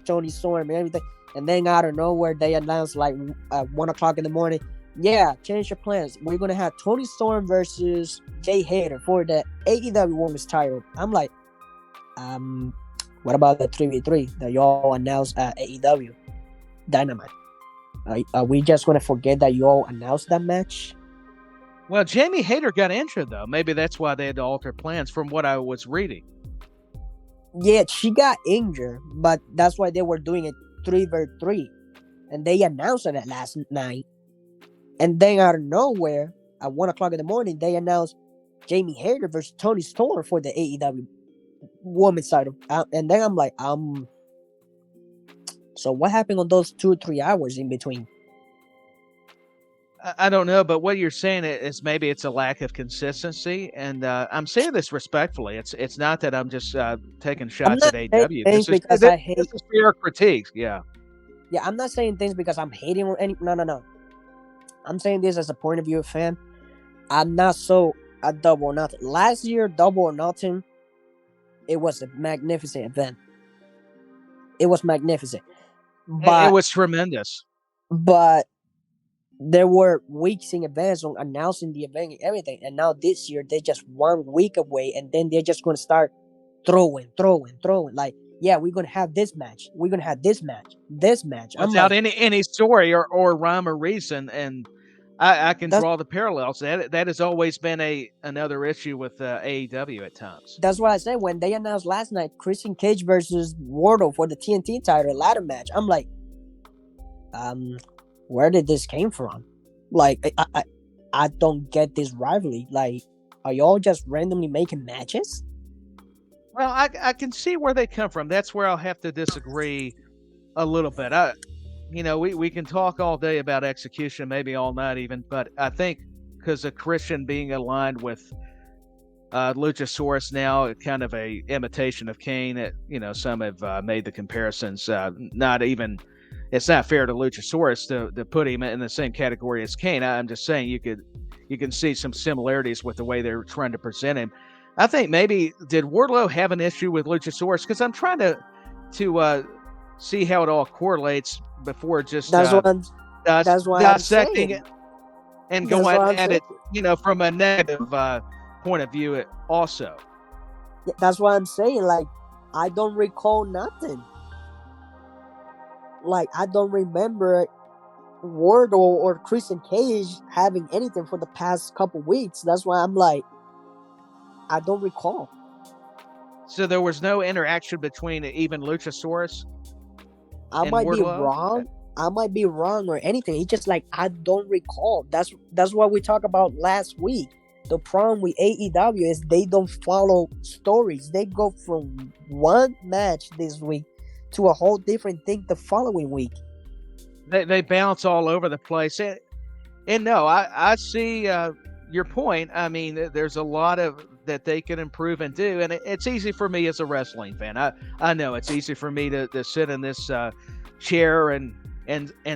Tony Storm, and everything. And then out of nowhere, they announced like 1 o'clock in the morning, yeah, change your plans. We're going to have Tony Storm versus Jay Hader for the AEW Women's title. I'm like, what about the 3v3 that y'all announced at AEW Dynamite? Are we just going to forget that you all announced that match? Well, Jamie Hayter got injured, though. Maybe that's why they had to alter plans from what I was reading. Yeah, she got injured, but that's why they were doing it 3v3. And they announced it last night. And then out of nowhere, at 1 o'clock in the morning, they announced Jamie Hayter versus Tony Storm for the AEW Women's title. And then I'm like, so what happened on those 2 or 3 hours in between? I don't know, but what you're saying is maybe it's a lack of consistency, and I'm saying this respectfully. It's not that I'm just taking shots at AEW. This is fair critique. Yeah. Yeah, I'm not saying things because I'm hating on any. No. I'm saying this as a point of view of fan. I'm not so at Double or Nothing. Last year, Double or Nothing, it was a magnificent event. It was magnificent. But it was tremendous. But there were weeks in advance on announcing the event and everything. And now this year, they're just 1 week away. And then they're just going to start throwing. Like, yeah, we're going to have this match. We're going to have this match. Without any story or rhyme or reason. And I can draw the parallels. That has always been another issue with AEW at times. That's what I said. When they announced last night, Christian Cage versus Wardlow for the TNT title ladder match, I'm like, where did this came from? Like, I don't get this rivalry. Like, are y'all just randomly making matches? Well, I can see where they come from. That's where I'll have to disagree a little bit. We can talk all day about execution, maybe all night even, but I think because of Christian being aligned with Luchasaurus now, kind of a imitation of Kane, some have made the comparisons. It's not fair to Luchasaurus to put him in the same category as Kane. I'm just saying you can see some similarities with the way they're trying to present him. I think maybe did Wardlow have an issue with Luchasaurus? Because I'm trying to see how it all correlates before just dissecting it and going at it, from a negative point of view. Also, that's why I'm saying, like, I don't recall nothing. Like, I don't remember Wardle or Christian Cage having anything for the past couple weeks. That's why I'm like, I don't recall. So there was no interaction between even Luchasaurus I and might be Wardlow? wrong. I might be wrong or anything. It's just like I don't recall. That's what we talked about last week. The problem with AEW is they don't follow stories. They go from one match this week to a whole different thing the following week. They bounce all over the place. And no, I see your point. I mean, there's a lot of that they can improve and do, and it's easy for me as a wrestling fan. I know it's easy for me to sit in this chair and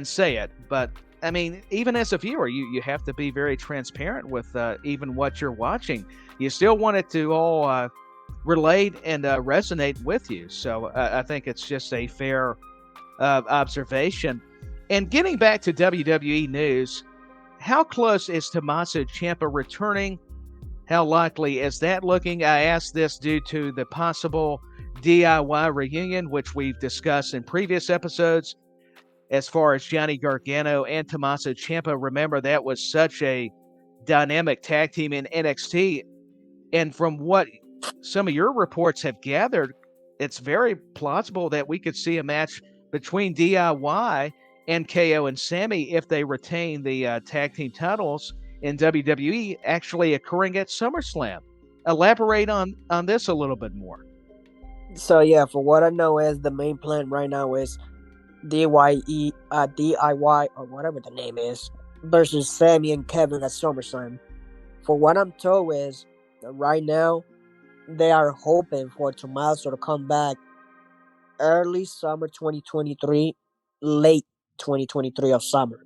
say it, but I mean, even as a viewer, you have to be very transparent with even what you're watching. You still want it to all relate and resonate with you. So I think it's just a fair observation. And getting back to WWE news, how close is Tommaso Ciampa returning? How likely is that looking? I asked this due to the possible DIY reunion, which we've discussed in previous episodes. As far as Johnny Gargano and Tommaso Ciampa, remember that was such a dynamic tag team in NXT. And from what some of your reports have gathered, it's very plausible that we could see a match between DIY and KO and Sammy if they retain the tag team titles in WWE actually occurring at SummerSlam. Elaborate on this a little bit more. So yeah, for what I know is the main plan right now is DIY or whatever the name is versus Sammy and Kevin at SummerSlam. For what I'm told is right now they are hoping for Tommaso to come back early summer 2023, late 2023 of summer.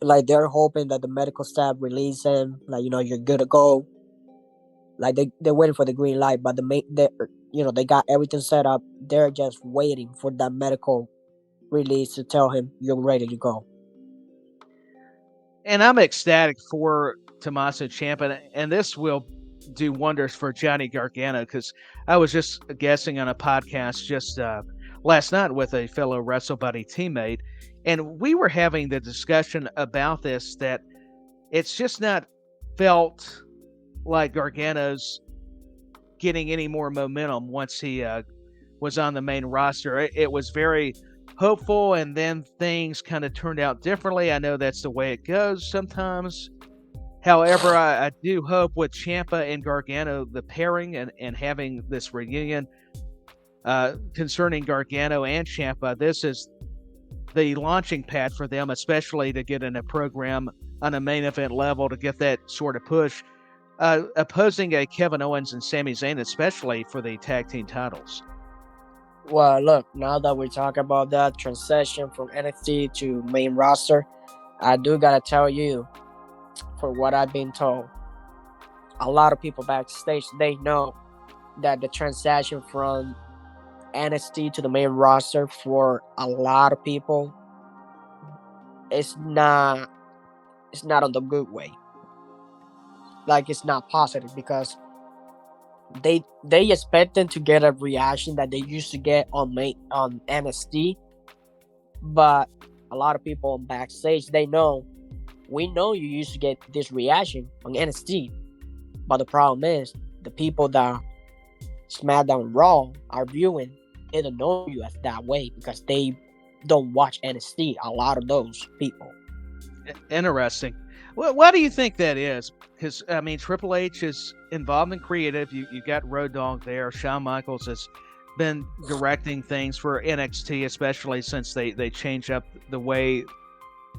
Like they're hoping that the medical staff release him. Like you're good to go. Like they're waiting for the green light, but they got everything set up. They're just waiting for that medical release to tell him you're ready to go. And I'm ecstatic for Tommaso Ciampa, and this will do wonders for Johnny Gargano, because I was just guessing on a podcast just last night with a fellow WrestleBuddy teammate, and we were having the discussion about this, that it's just not felt like Gargano's getting any more momentum once he was on the main roster. It was very hopeful, and then things kind of turned out differently. I know that's the way it goes sometimes. However, I do hope with Ciampa and Gargano, the pairing and having this reunion concerning Gargano and Ciampa, this is the launching pad for them, especially to get in a program on a main event level to get that sort of push, opposing a Kevin Owens and Sami Zayn, especially for the tag team titles. Well, look, now that we talk about that transition from NXT to main roster, I do gotta tell you, for what I've been told, a lot of people backstage, they know that the transition from NXT to the main roster for a lot of people, it's not on the good way. Like, it's not positive, because they expect them to get a reaction that they used to get on NXT, but a lot of people on backstage, we know you used to get this reaction on NXT, but the problem is the people that SmackDown Raw are viewing, they don't know you as that way because they don't watch NXT. A lot of those people. Interesting. Well, why do you think that is? Because I mean, Triple H is involved in creative. You got Road Dogg there. Shawn Michaels has been directing things for NXT, especially since they changed up the way,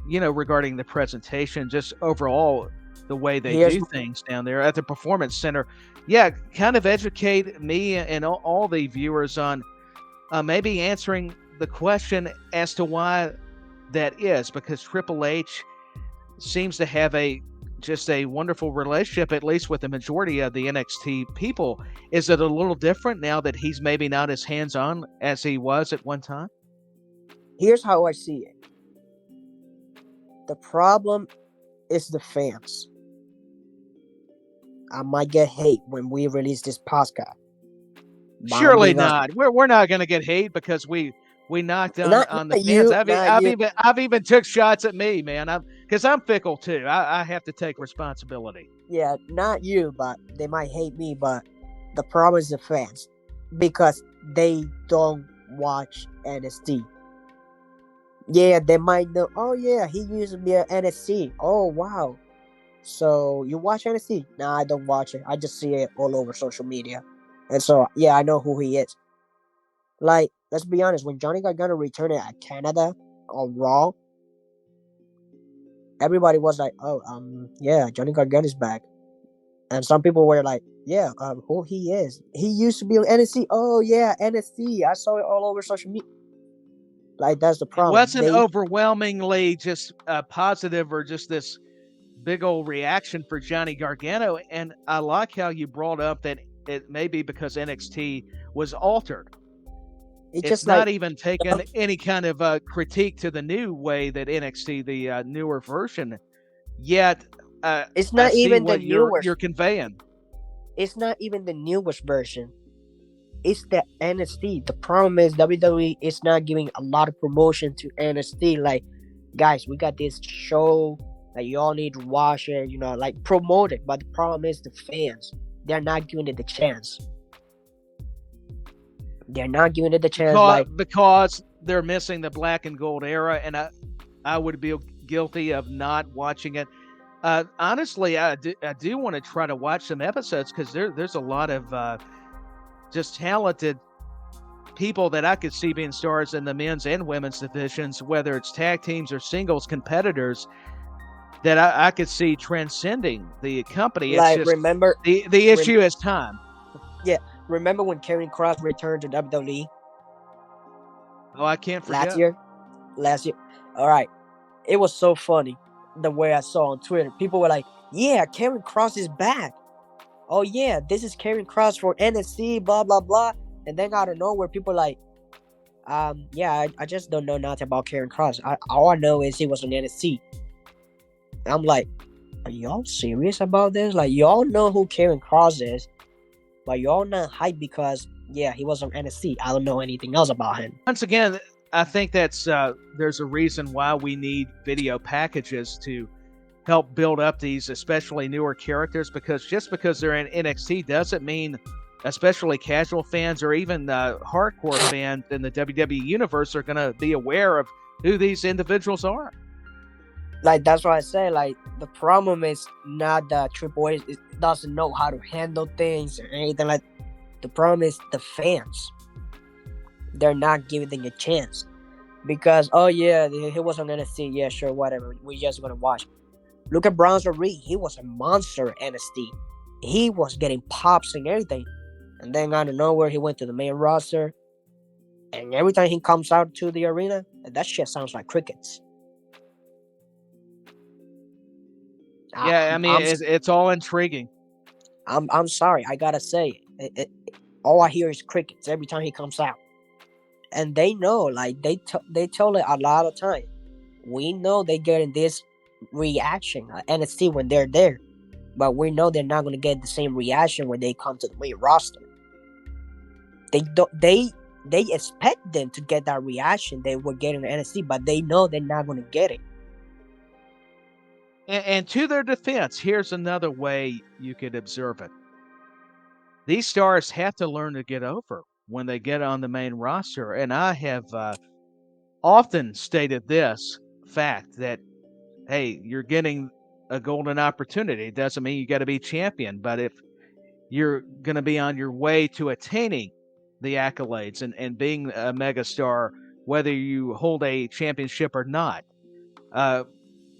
regarding the presentation, just overall the way they do things down there at the Performance Center. Yeah, kind of educate me and all the viewers on maybe answering the question as to why that is, because Triple H seems to have just a wonderful relationship, at least with the majority of the NXT people. Is it a little different now that he's maybe not as hands-on as he was at one time? Here's how I see it. The problem is the fans. I might get hate when we release this podcast, Surely Bombing us. not. We're not going to get hate because we knocked on the Not fans. you, not you. I've even took shots at me, man. Because I'm fickle too. I have to take responsibility. Yeah, not you, but they might hate me. But the problem is the fans, because they don't watch NXT. Yeah, they might know. Oh yeah, he used to be an NXT. Oh wow. So you watch NXT? Nah, I don't watch it. I just see it all over social media, and so yeah, I know who he is. Like, let's be honest, when Johnny Gargano returned at Canada on Raw, everybody was like, "Oh, yeah, Johnny Gargano's back," and some people were like, "Yeah, who he is? He used to be on NXT. Oh yeah, NXT. I saw it all over social media." Like, that's the It problem. wasn't overwhelmingly just positive or just this big old reaction for Johnny Gargano. And I like how you brought up that it may be because NXT was altered. It's It's just not like, even taken any kind of critique to the new way that NXT, the newer version. Yet, it's I not see even the what you're newest. conveying. It's not even the newest version. It's the NXT. The problem is WWE is not giving a lot of promotion to NXT. Like, guys, we got this show that you all need to watch it. You know, like, promote it. But the problem is the fans. They're not giving it the chance. They're not giving it the chance. Because they're missing the black and gold era, and I would be guilty of not watching it. Honestly, I do want to try to watch some episodes because there's a lot of just talented people that I could see being stars in the men's and women's divisions, whether it's tag teams or singles competitors, that I could see transcending the company. It's just remember the issue is time. Yeah, remember when Karrion Kross returned to WWE? Oh, I can't forget. Last year. All right. It was so funny the way I saw on Twitter. People were like, "Yeah, Karrion Kross is back. Oh yeah, this is Karrion Kross for NXT, blah blah blah." And then out of nowhere, people like, yeah, I just don't know nothing about Karrion Kross. All I know is he was on NXT. And I'm like, are y'all serious about this? Like, y'all know who Karrion Kross is, but y'all not hyped because, yeah, he was on NXT. I don't know anything else about him. Once again, I think that's there's a reason why we need video packages to help build up these especially newer characters, because just because they're in NXT doesn't mean especially casual fans or even hardcore fans in the WWE universe are going to be aware of who these individuals are. Like, that's why I say, like, the problem is not that Triple H doesn't know how to handle things or anything. Like, the problem is the fans. They're not giving a chance. Because, oh yeah, he was on NXT. Yeah, sure, whatever. We're just going to watch. Look at Bronson Reed. He was a monster at NXT. He was getting pops and everything. And then out of nowhere, he went to the main roster. And every time he comes out to the arena, that shit sounds like crickets. Yeah, I mean, it's all intriguing. I'm sorry, I gotta say it. All I hear is crickets every time he comes out, and they know, like they tell it a lot of time. We know they getting this reaction at NXT when they're there, but we know they're not gonna get the same reaction when they come to the main roster. They expect them to get that reaction they were getting at NXT, but they know they're not gonna get it. And to their defense, here's another way you could observe it. These stars have to learn to get over when they get on the main roster. And I have often stated this fact that, hey, you're getting a golden opportunity. It doesn't mean you got to be champion. But if you're going to be on your way to attaining the accolades and being a megastar, whether you hold a championship or not,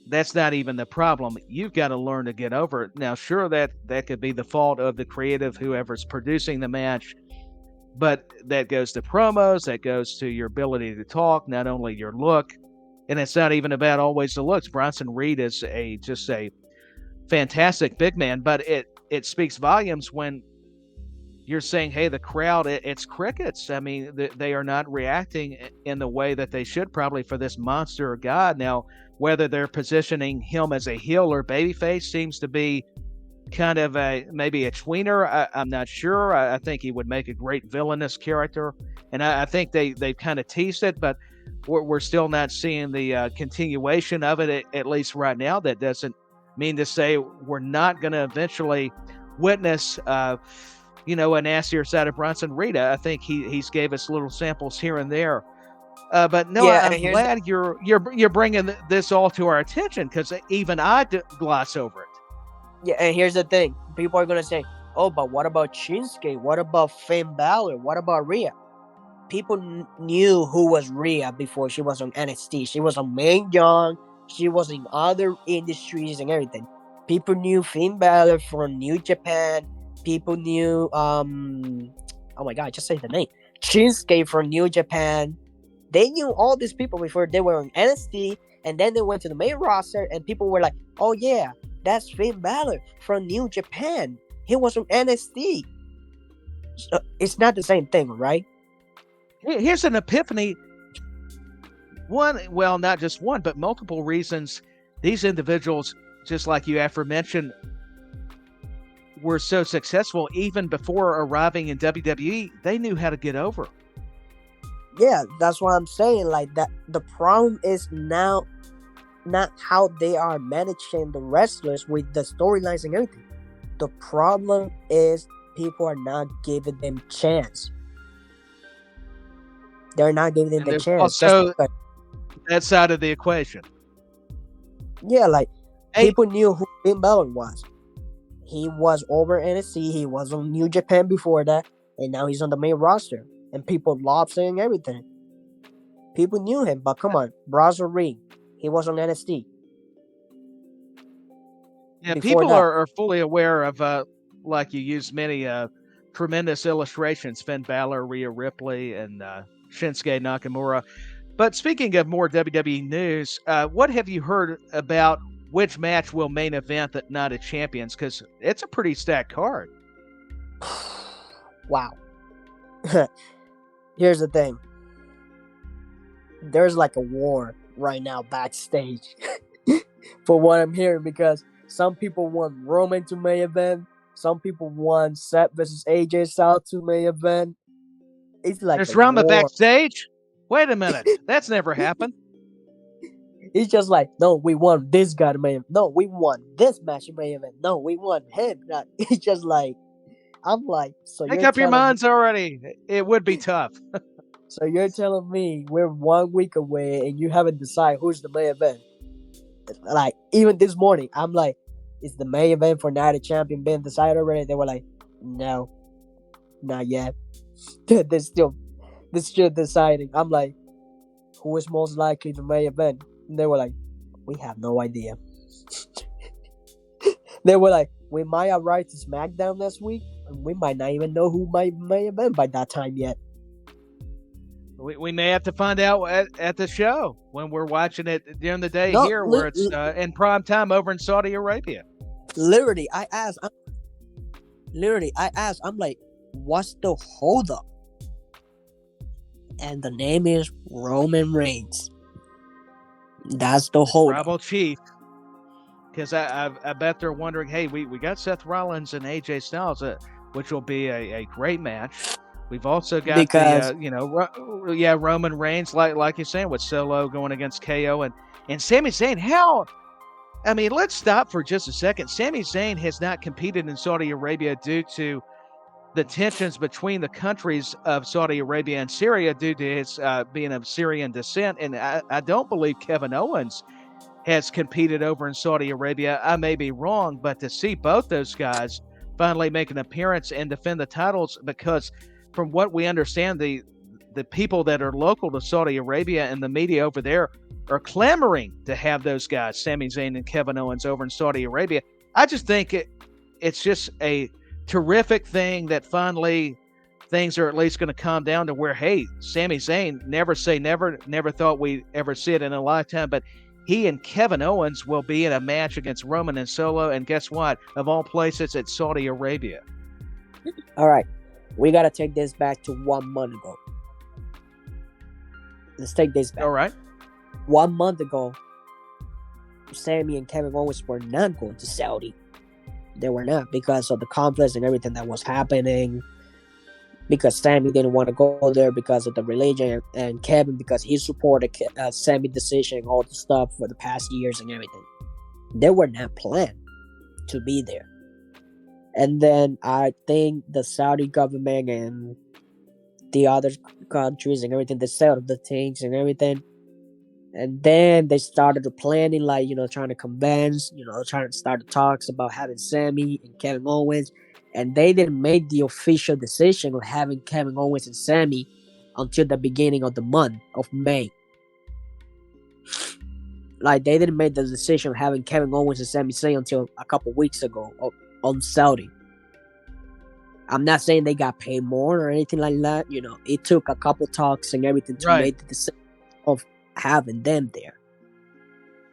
that's not even the problem. You've got to learn to get over it. Now, sure, that could be the fault of the creative, whoever's producing the match, but that goes to promos, that goes to your ability to talk, not only your look, and it's not even about always the looks. Bronson Reed is just a fantastic big man, but it speaks volumes when you're saying, hey, the crowd, it's crickets. I mean, they are not reacting in the way that they should probably for this monster god. Now, whether they're positioning him as a heel or babyface seems to be kind of maybe a tweener. I'm not sure. I think he would make a great villainous character, and I think they've kind of teased it, but we're still not seeing the continuation of it, at least right now. That doesn't mean to say we're not going to eventually witness, a nastier side of Bronson Reed. I think he's gave us little samples here and there. But no, Yeah, I'm glad you're bringing this all to our attention, because even I gloss over it. Yeah, and here's the thing. People are going to say, oh, but what about Shinsuke? What about Finn Balor? What about Rhea? People knew who was Rhea before she was on NXT. She was on Main Young. She was in other industries and everything. People knew Finn Balor from New Japan. People knew, oh my God, just say the name. Shinsuke from New Japan. They knew all these people before they were on NXT, and then they went to the main roster, and people were like, oh yeah, that's Finn Balor from New Japan. He was on NXT. So it's not the same thing, right? Here's an epiphany. Not just one, but multiple reasons these individuals, just like you aforementioned, were so successful even before arriving in WWE. They knew how to get over. Yeah, that's what I'm saying. Like that, the problem is now not how they are managing the wrestlers with the storylines and everything. The problem is people are not giving them chance. They're not giving them the chance. So that side of the equation. Yeah, like people knew who Finn Balor was. He was over NXT. He was on New Japan before that, and now he's on the main roster. And people love saying everything. People knew him, but come on, Bronson Reed, he was on NXT. Yeah, people are fully aware of, like you used many tremendous illustrations, Finn Balor, Rhea Ripley, and Shinsuke Nakamura. But speaking of more WWE news, what have you heard about which match will main event the Night of Champions? Because it's a pretty stacked card. Wow. Here's the thing. There's like a war right now backstage for what I'm hearing, because some people want Roman to main event. Some people want Seth versus AJ Styles to main event. It's like there's drama backstage? Wait a minute. That's never happened. It's just like, no, we want this guy to main event. No, we want this match to main event. No, we want him. It's just like, I'm like, so make up your minds already. It would be tough. So you're telling me we're 1 week away and you haven't decided who's the main event? Like, even this morning, I'm like, is the main event for Night of Champion been decided already? They were like, no, not yet. They're still deciding. I'm like, who is most likely the main event? And they were like, we have no idea. They were like, we might arrive to SmackDown next week, and we might not even know who might main event by that time yet. We may have to find out at the show when we're watching it during the day here, where it's in prime time over in Saudi Arabia. Literally, I asked, I'm like, what's the holdup? And the name is Roman Reigns. That's the holdup. Tribal Chief. Because I bet they're wondering, hey, we got Seth Rollins and AJ Styles, which will be a great match. We've also got Roman Reigns, like you're saying, with Solo going against KO and Sami Zayn. Let's stop for just a second. Sami Zayn has not competed in Saudi Arabia due to the tensions between the countries of Saudi Arabia and Syria due to his being of Syrian descent. And I don't believe Kevin Owens has competed over in Saudi Arabia. I may be wrong, but to see both those guys finally make an appearance and defend the titles, because from what we understand, the people that are local to Saudi Arabia and the media over there are clamoring to have those guys, Sami Zayn and Kevin Owens, over in Saudi Arabia. I just think it's just a terrific thing that finally things are at least going to calm down to where, hey, Sami Zayn, never say never thought we'd ever see it in a lifetime, but he and Kevin Owens will be in a match against Roman and Solo, and guess what? Of all places, it's Saudi Arabia. All right. We got to take this back to 1 month ago. Let's take this back. All right. 1 month ago, Sami and Kevin Owens were not going to Saudi. They were not, because of the conflicts and everything that was happening. Because Sammy didn't want to go there because of the religion, and Kevin because he supported Sammy's decision and all the stuff for the past years and everything. They were not planned to be there. And then I think the Saudi government and the other countries and everything, they settled the things and everything. And then they started planning, like, trying to convince, trying to start the talks about having Sammy and Kevin Owens. And they didn't make the official decision of having Kevin Owens and Sammy until the beginning of the month of May. Like, they didn't make the decision of having Kevin Owens and Sami Zayn until a couple weeks ago on Saudi. I'm not saying they got paid more or anything like that. It took a couple talks and everything to make the decision of having them there.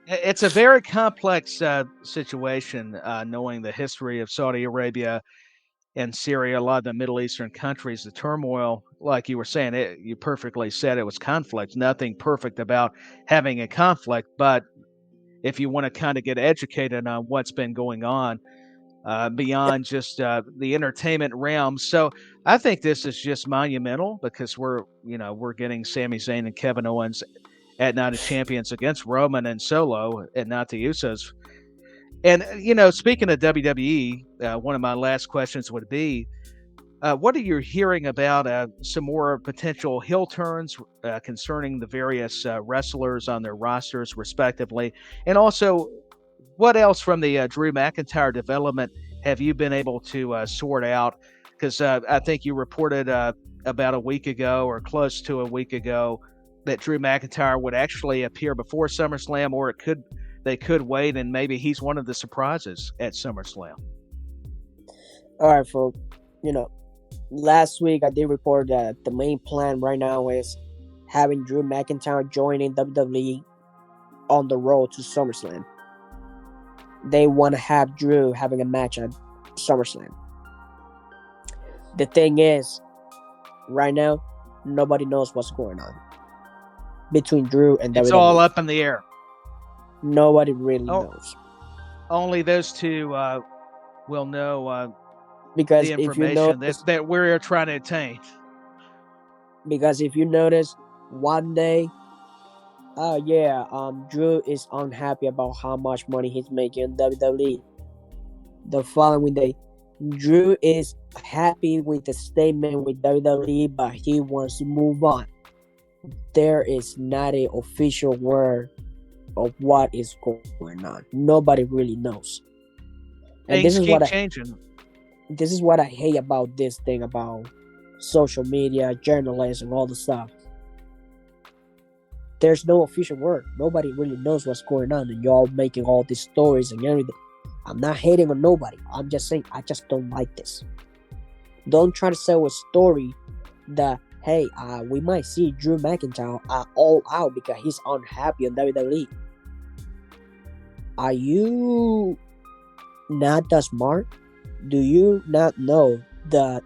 It's a very complex situation, knowing the history of Saudi Arabia and Syria, a lot of the Middle Eastern countries, the turmoil, like you were saying, you perfectly said it was conflict. Nothing perfect about having a conflict, but if you want to kind of get educated on what's been going on beyond just the entertainment realm. So I think this is just monumental because we're getting Sami Zayn and Kevin Owens at Night of Champions against Roman and Solo and not the Usos. And, speaking of WWE, one of my last questions would be, what are you hearing about some more potential heel turns concerning the various wrestlers on their rosters, respectively? And also, what else from the Drew McIntyre development have you been able to sort out? Because I think you reported about a week ago or close to a week ago that Drew McIntyre would actually appear before SummerSlam, or they could wait, and maybe he's one of the surprises at SummerSlam. All right, folks. Last week I did report that the main plan right now is having Drew McIntyre joining WWE on the road to SummerSlam. They want to have Drew having a match at SummerSlam. The thing is, right now, nobody knows what's going on between Drew and WWE. It's all up in the air. Nobody really knows. Only those two will know because the information that we're trying to attain. Because if you notice, one day, Drew is unhappy about how much money he's making in WWE. The following day, Drew is happy with the statement with WWE, but he wants to move on. There is not an official word of what is going on. Nobody really knows. And this is what changing. This is what I hate about this thing about social media, journalism, all the stuff. There's no official word. Nobody really knows what's going on, and y'all making all these stories and everything. I'm not hating on nobody. I'm just saying I just don't like this. Don't try to sell a story that, hey, we might see Drew McIntyre all out because he's unhappy in WWE. Are you not that smart? Do you not know that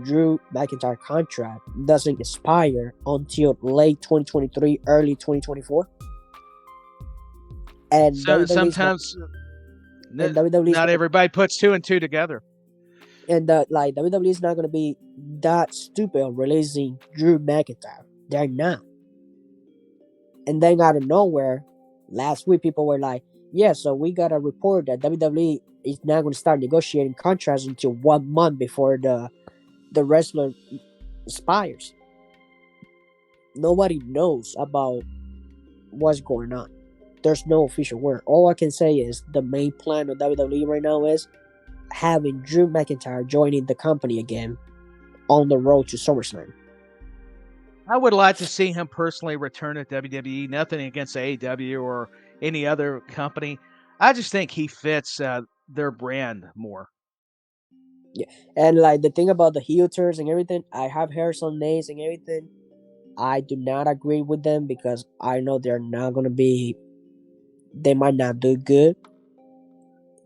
Drew McIntyre contract doesn't expire until late 2023, early 2024? And sometimes not everybody puts two and two together. And WWE is not going to be that stupid of releasing Drew McIntyre. They're not. And then out of nowhere, last week people were like, yeah, so we got a report that WWE is not going to start negotiating contracts until 1 month before the wrestler expires. Nobody knows about what's going on. There's no official word. All I can say is the main plan of WWE right now is having Drew McIntyre joining the company again on the road to SummerSlam. I would like to see him personally return to WWE. Nothing against AEW or any other company. I just think he fits their brand more. Yeah, and the thing about the heel turns and everything, I have heard some names and everything. I do not agree with them because I know they're not going to be. They might not do good.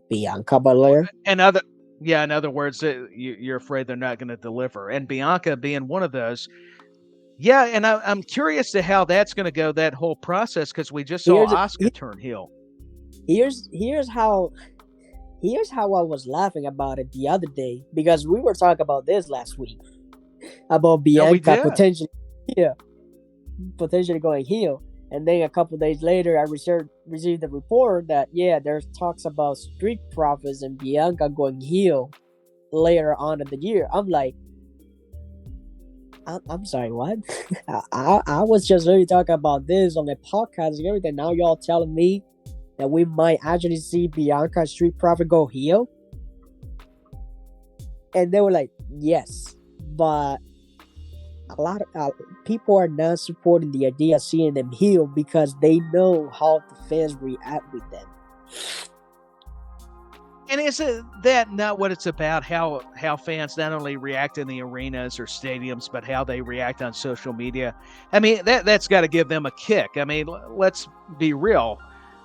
Bianca Belair. In other words, you're afraid they're not going to deliver. And Bianca being one of those. Yeah, and I'm curious to how that's going to go, that whole process, because we just saw Asuka turn heel. Here's how here's how I was laughing about it the other day, because we were talking about this last week about Yeah, we Bianca did. potentially going heel. And then a couple days later, I received a report that there's talks about Street Profits and Bianca going heel later on in the year. I'm like, I'm sorry, what? I was just really talking about this on the podcast and everything. Now y'all telling me that we might actually see Bianca and Street Profit go heel? And they were like, yes, but a lot of people are not supporting the idea of seeing them heel because they know how the fans react with them. And is that not what it's about? How fans not only react in the arenas or stadiums, but how they react on social media? I mean, that's got to give them a kick. I mean, let's be real.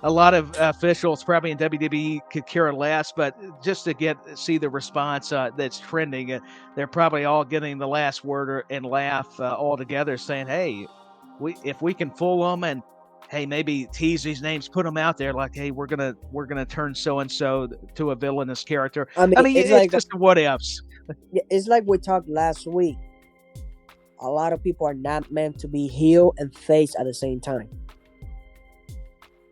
A lot of officials probably in WWE could care less, but just to see the response that's trending, they're probably all getting the last word and laugh all together, saying, "Hey, if we can fool them and hey, maybe tease these names, put them out there like, hey, we're gonna turn so and so to a villainous character." I mean it's like just what ifs. It's like we talked last week. A lot of people are not meant to be heel and face at the same time.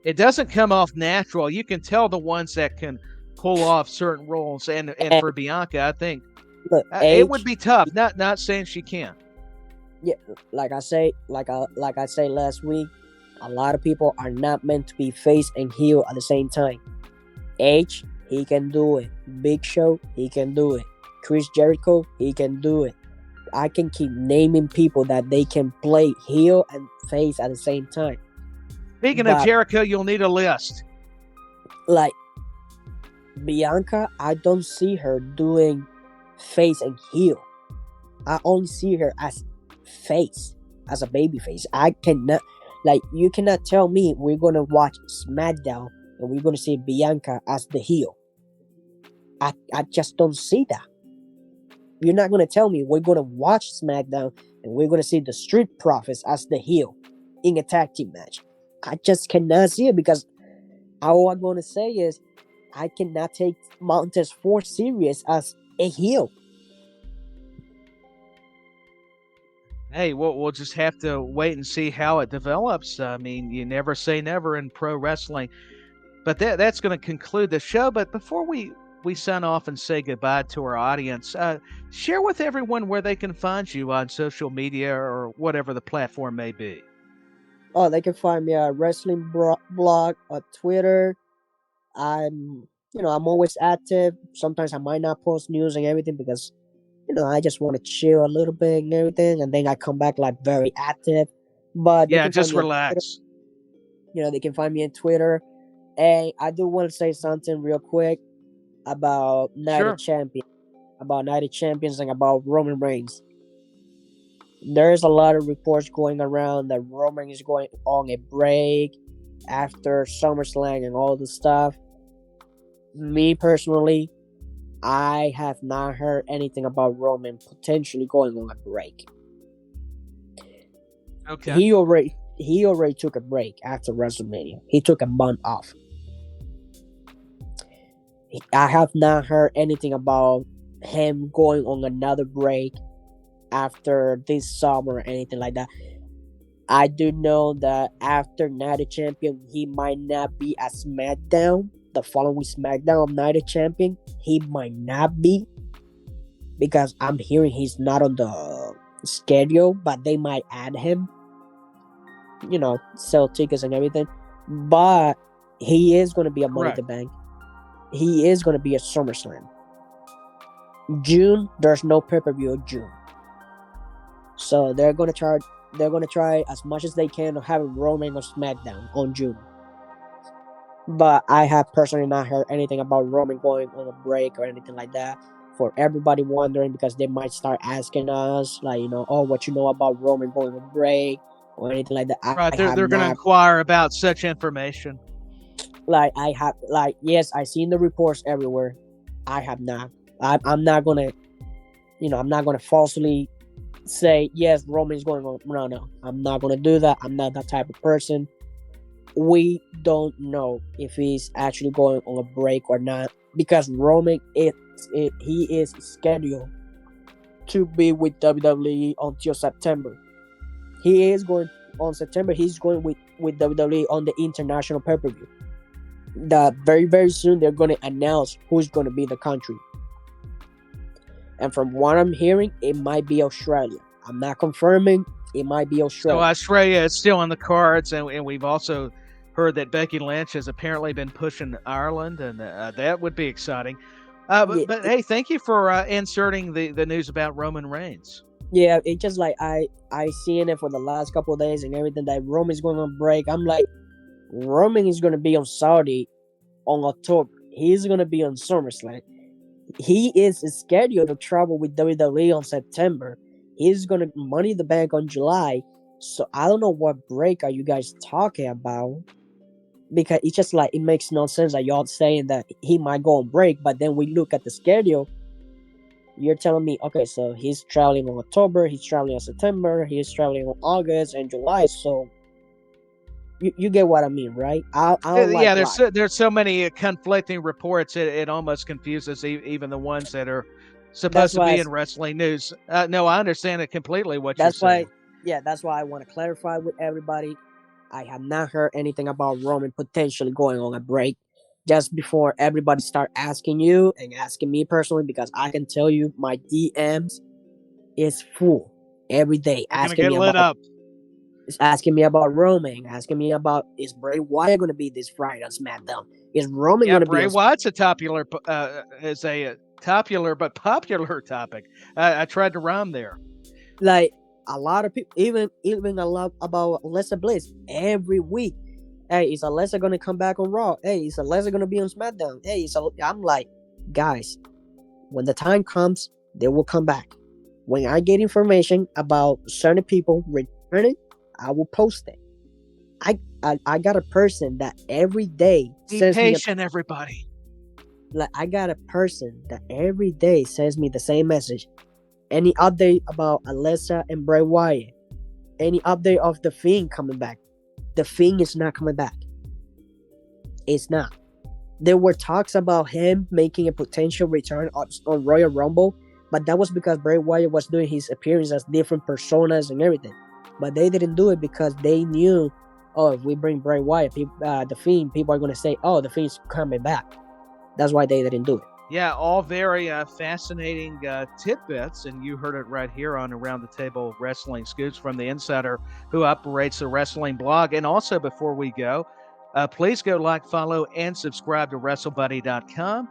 It doesn't come off natural. You can tell the ones that can pull off certain roles, and for Bianca, I think it would be tough. Not saying she can't. Yeah, like I say last week, a lot of people are not meant to be face and heel at the same time. Edge, he can do it. Big Show, he can do it. Chris Jericho, he can do it. I can keep naming people that they can play heel and face at the same time. Speaking of Jericho, you'll need a list. Like, Bianca, I don't see her doing face and heel. I only see her as face, as a baby face. I cannot, like, you cannot tell me we're going to watch SmackDown and we're going to see Bianca as the heel. I just don't see that. You're not going to tell me we're going to watch SmackDown and we're going to see the Street Profits as the heel in a tag team match. I just cannot see it, because all I'm going to say is I cannot take Montez Ford serious as a heel. Hey, we'll just have to wait and see how it develops. I mean, you never say never in pro wrestling. But that's going to conclude the show. But before we sign off and say goodbye to our audience, share with everyone where they can find you on social media or whatever the platform may be. Oh, they can find me at Wrestling Blog on Twitter. I'm always active. Sometimes I might not post news and everything because, I just want to chill a little bit and everything, and then I come back like very active. But yeah, just relax. They can find me on Twitter. And I do want to say something real quick about Night of Champions, and about Roman Reigns. There's a lot of reports going around that Roman is going on a break after SummerSlam and all this stuff. Me personally, I have not heard anything about Roman potentially going on a break. Okay. He already took a break after WrestleMania. He took a month off. I have not heard anything about him going on another break after this summer or anything like that. I do know that after Night of Champion, he might not be at SmackDown. The following SmackDown of Night of Champion, he might not be, because I'm hearing he's not on the schedule, but they might add him. Sell tickets and everything. But he is going to be a Money in the Bank. He is going to be a SummerSlam. June, there's no pay-per-view in June. So they're going to try as much as they can to have Roman on SmackDown on June. But I have personally not heard anything about Roman going on a break or anything like that. For everybody wondering, because they might start asking us, like, what you know about Roman going on a break or anything like that. Right, they're going to inquire about such information. Yes, I've seen the reports everywhere. I have not. I'm not going to, I'm not going to falsely say, yes, Roman's going on. No. I'm not going to do that. I'm not that type of person. We don't know if he's actually going on a break or not. because Roman he is scheduled to be with WWE until September. He is going on September. He's going with WWE on the international pay-per-view. That very soon they're going to announce who's going to be the country. And from what I'm hearing, it might be Australia. I'm not confirming. It might be Australia. So Australia is still on the cards, and we've also heard that Becky Lynch has apparently been pushing Ireland, and that would be exciting. But hey, thank you for inserting the news about Roman Reigns. Yeah, it's just like I seen it for the last couple of days and everything that Roman's going on break. I'm like, Roman is going to be on Saudi on October. He's going to be on SummerSlam. He is scheduled to travel with WWE on September. He's going to Money in the Bank on July. So I don't know what break are you guys talking about. Because it's just like, it makes no sense that y'all saying that he might go on break. But then we look at the schedule. You're telling me, okay, so he's traveling on October. He's traveling on September. He's traveling on August and July. So you get what I mean, right? There's so many conflicting reports. It almost confuses even the ones that are supposed to be in wrestling news. No, I understand it completely. That's why I want to clarify with everybody. I have not heard anything about Roman potentially going on a break. Just before everybody start asking you and asking me personally, because I can tell you my DMs is full every day. Asking me about Roman, asking me about, is Bray Wyatt going to be this Friday on SmackDown? Is Roman going to be? Bray Wyatt's a popular but popular topic. I tried to rhyme there. Like a lot of people, even a lot about Alexa Bliss every week. Hey, is Alexa going to come back on Raw? Hey, is Alexa going to be on SmackDown? Hey, I'm like, guys, when the time comes, they will come back. When I get information about certain people returning, I will post it. I got a person that every day sends patient, everybody. Like, I got a person that every day sends me the same message. Any update about Alexa and Bray Wyatt? Any update of The Fiend coming back? The Fiend is not coming back. It's not. There were talks about him making a potential return on Royal Rumble, but that was because Bray Wyatt was doing his appearance as different personas and everything. But they didn't do it because they knew, if we bring Bray Wyatt, The Fiend, people are going to say, The Fiend's coming back. That's why they didn't do it. Yeah, all very fascinating tidbits, and you heard it right here on Around the Table Wrestling Scoops from the insider who operates the wrestling blog. And also, before we go, please go like, follow, and subscribe to WrestleBuddy.com.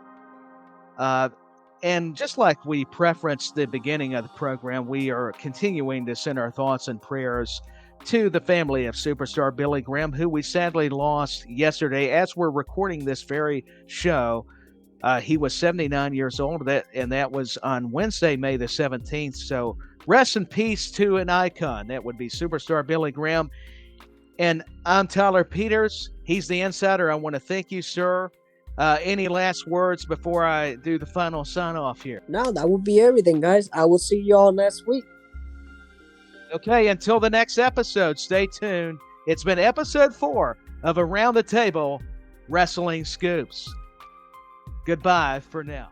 And just like we preferenced the beginning of the program, we are continuing to send our thoughts and prayers to the family of superstar Billy Graham, who we sadly lost yesterday as we're recording this very show. He was 79 years old, and that was on Wednesday, May the 17th. So rest in peace to an icon. That would be superstar Billy Graham. And I'm Tyler Peters. He's the insider. I want to thank you, sir. Any last words before I do the final sign-off here? No, that would be everything, guys. I will see you all next week. Okay, until the next episode, stay tuned. It's been episode 4 of Around the Table Wrestling Scoops. Goodbye for now.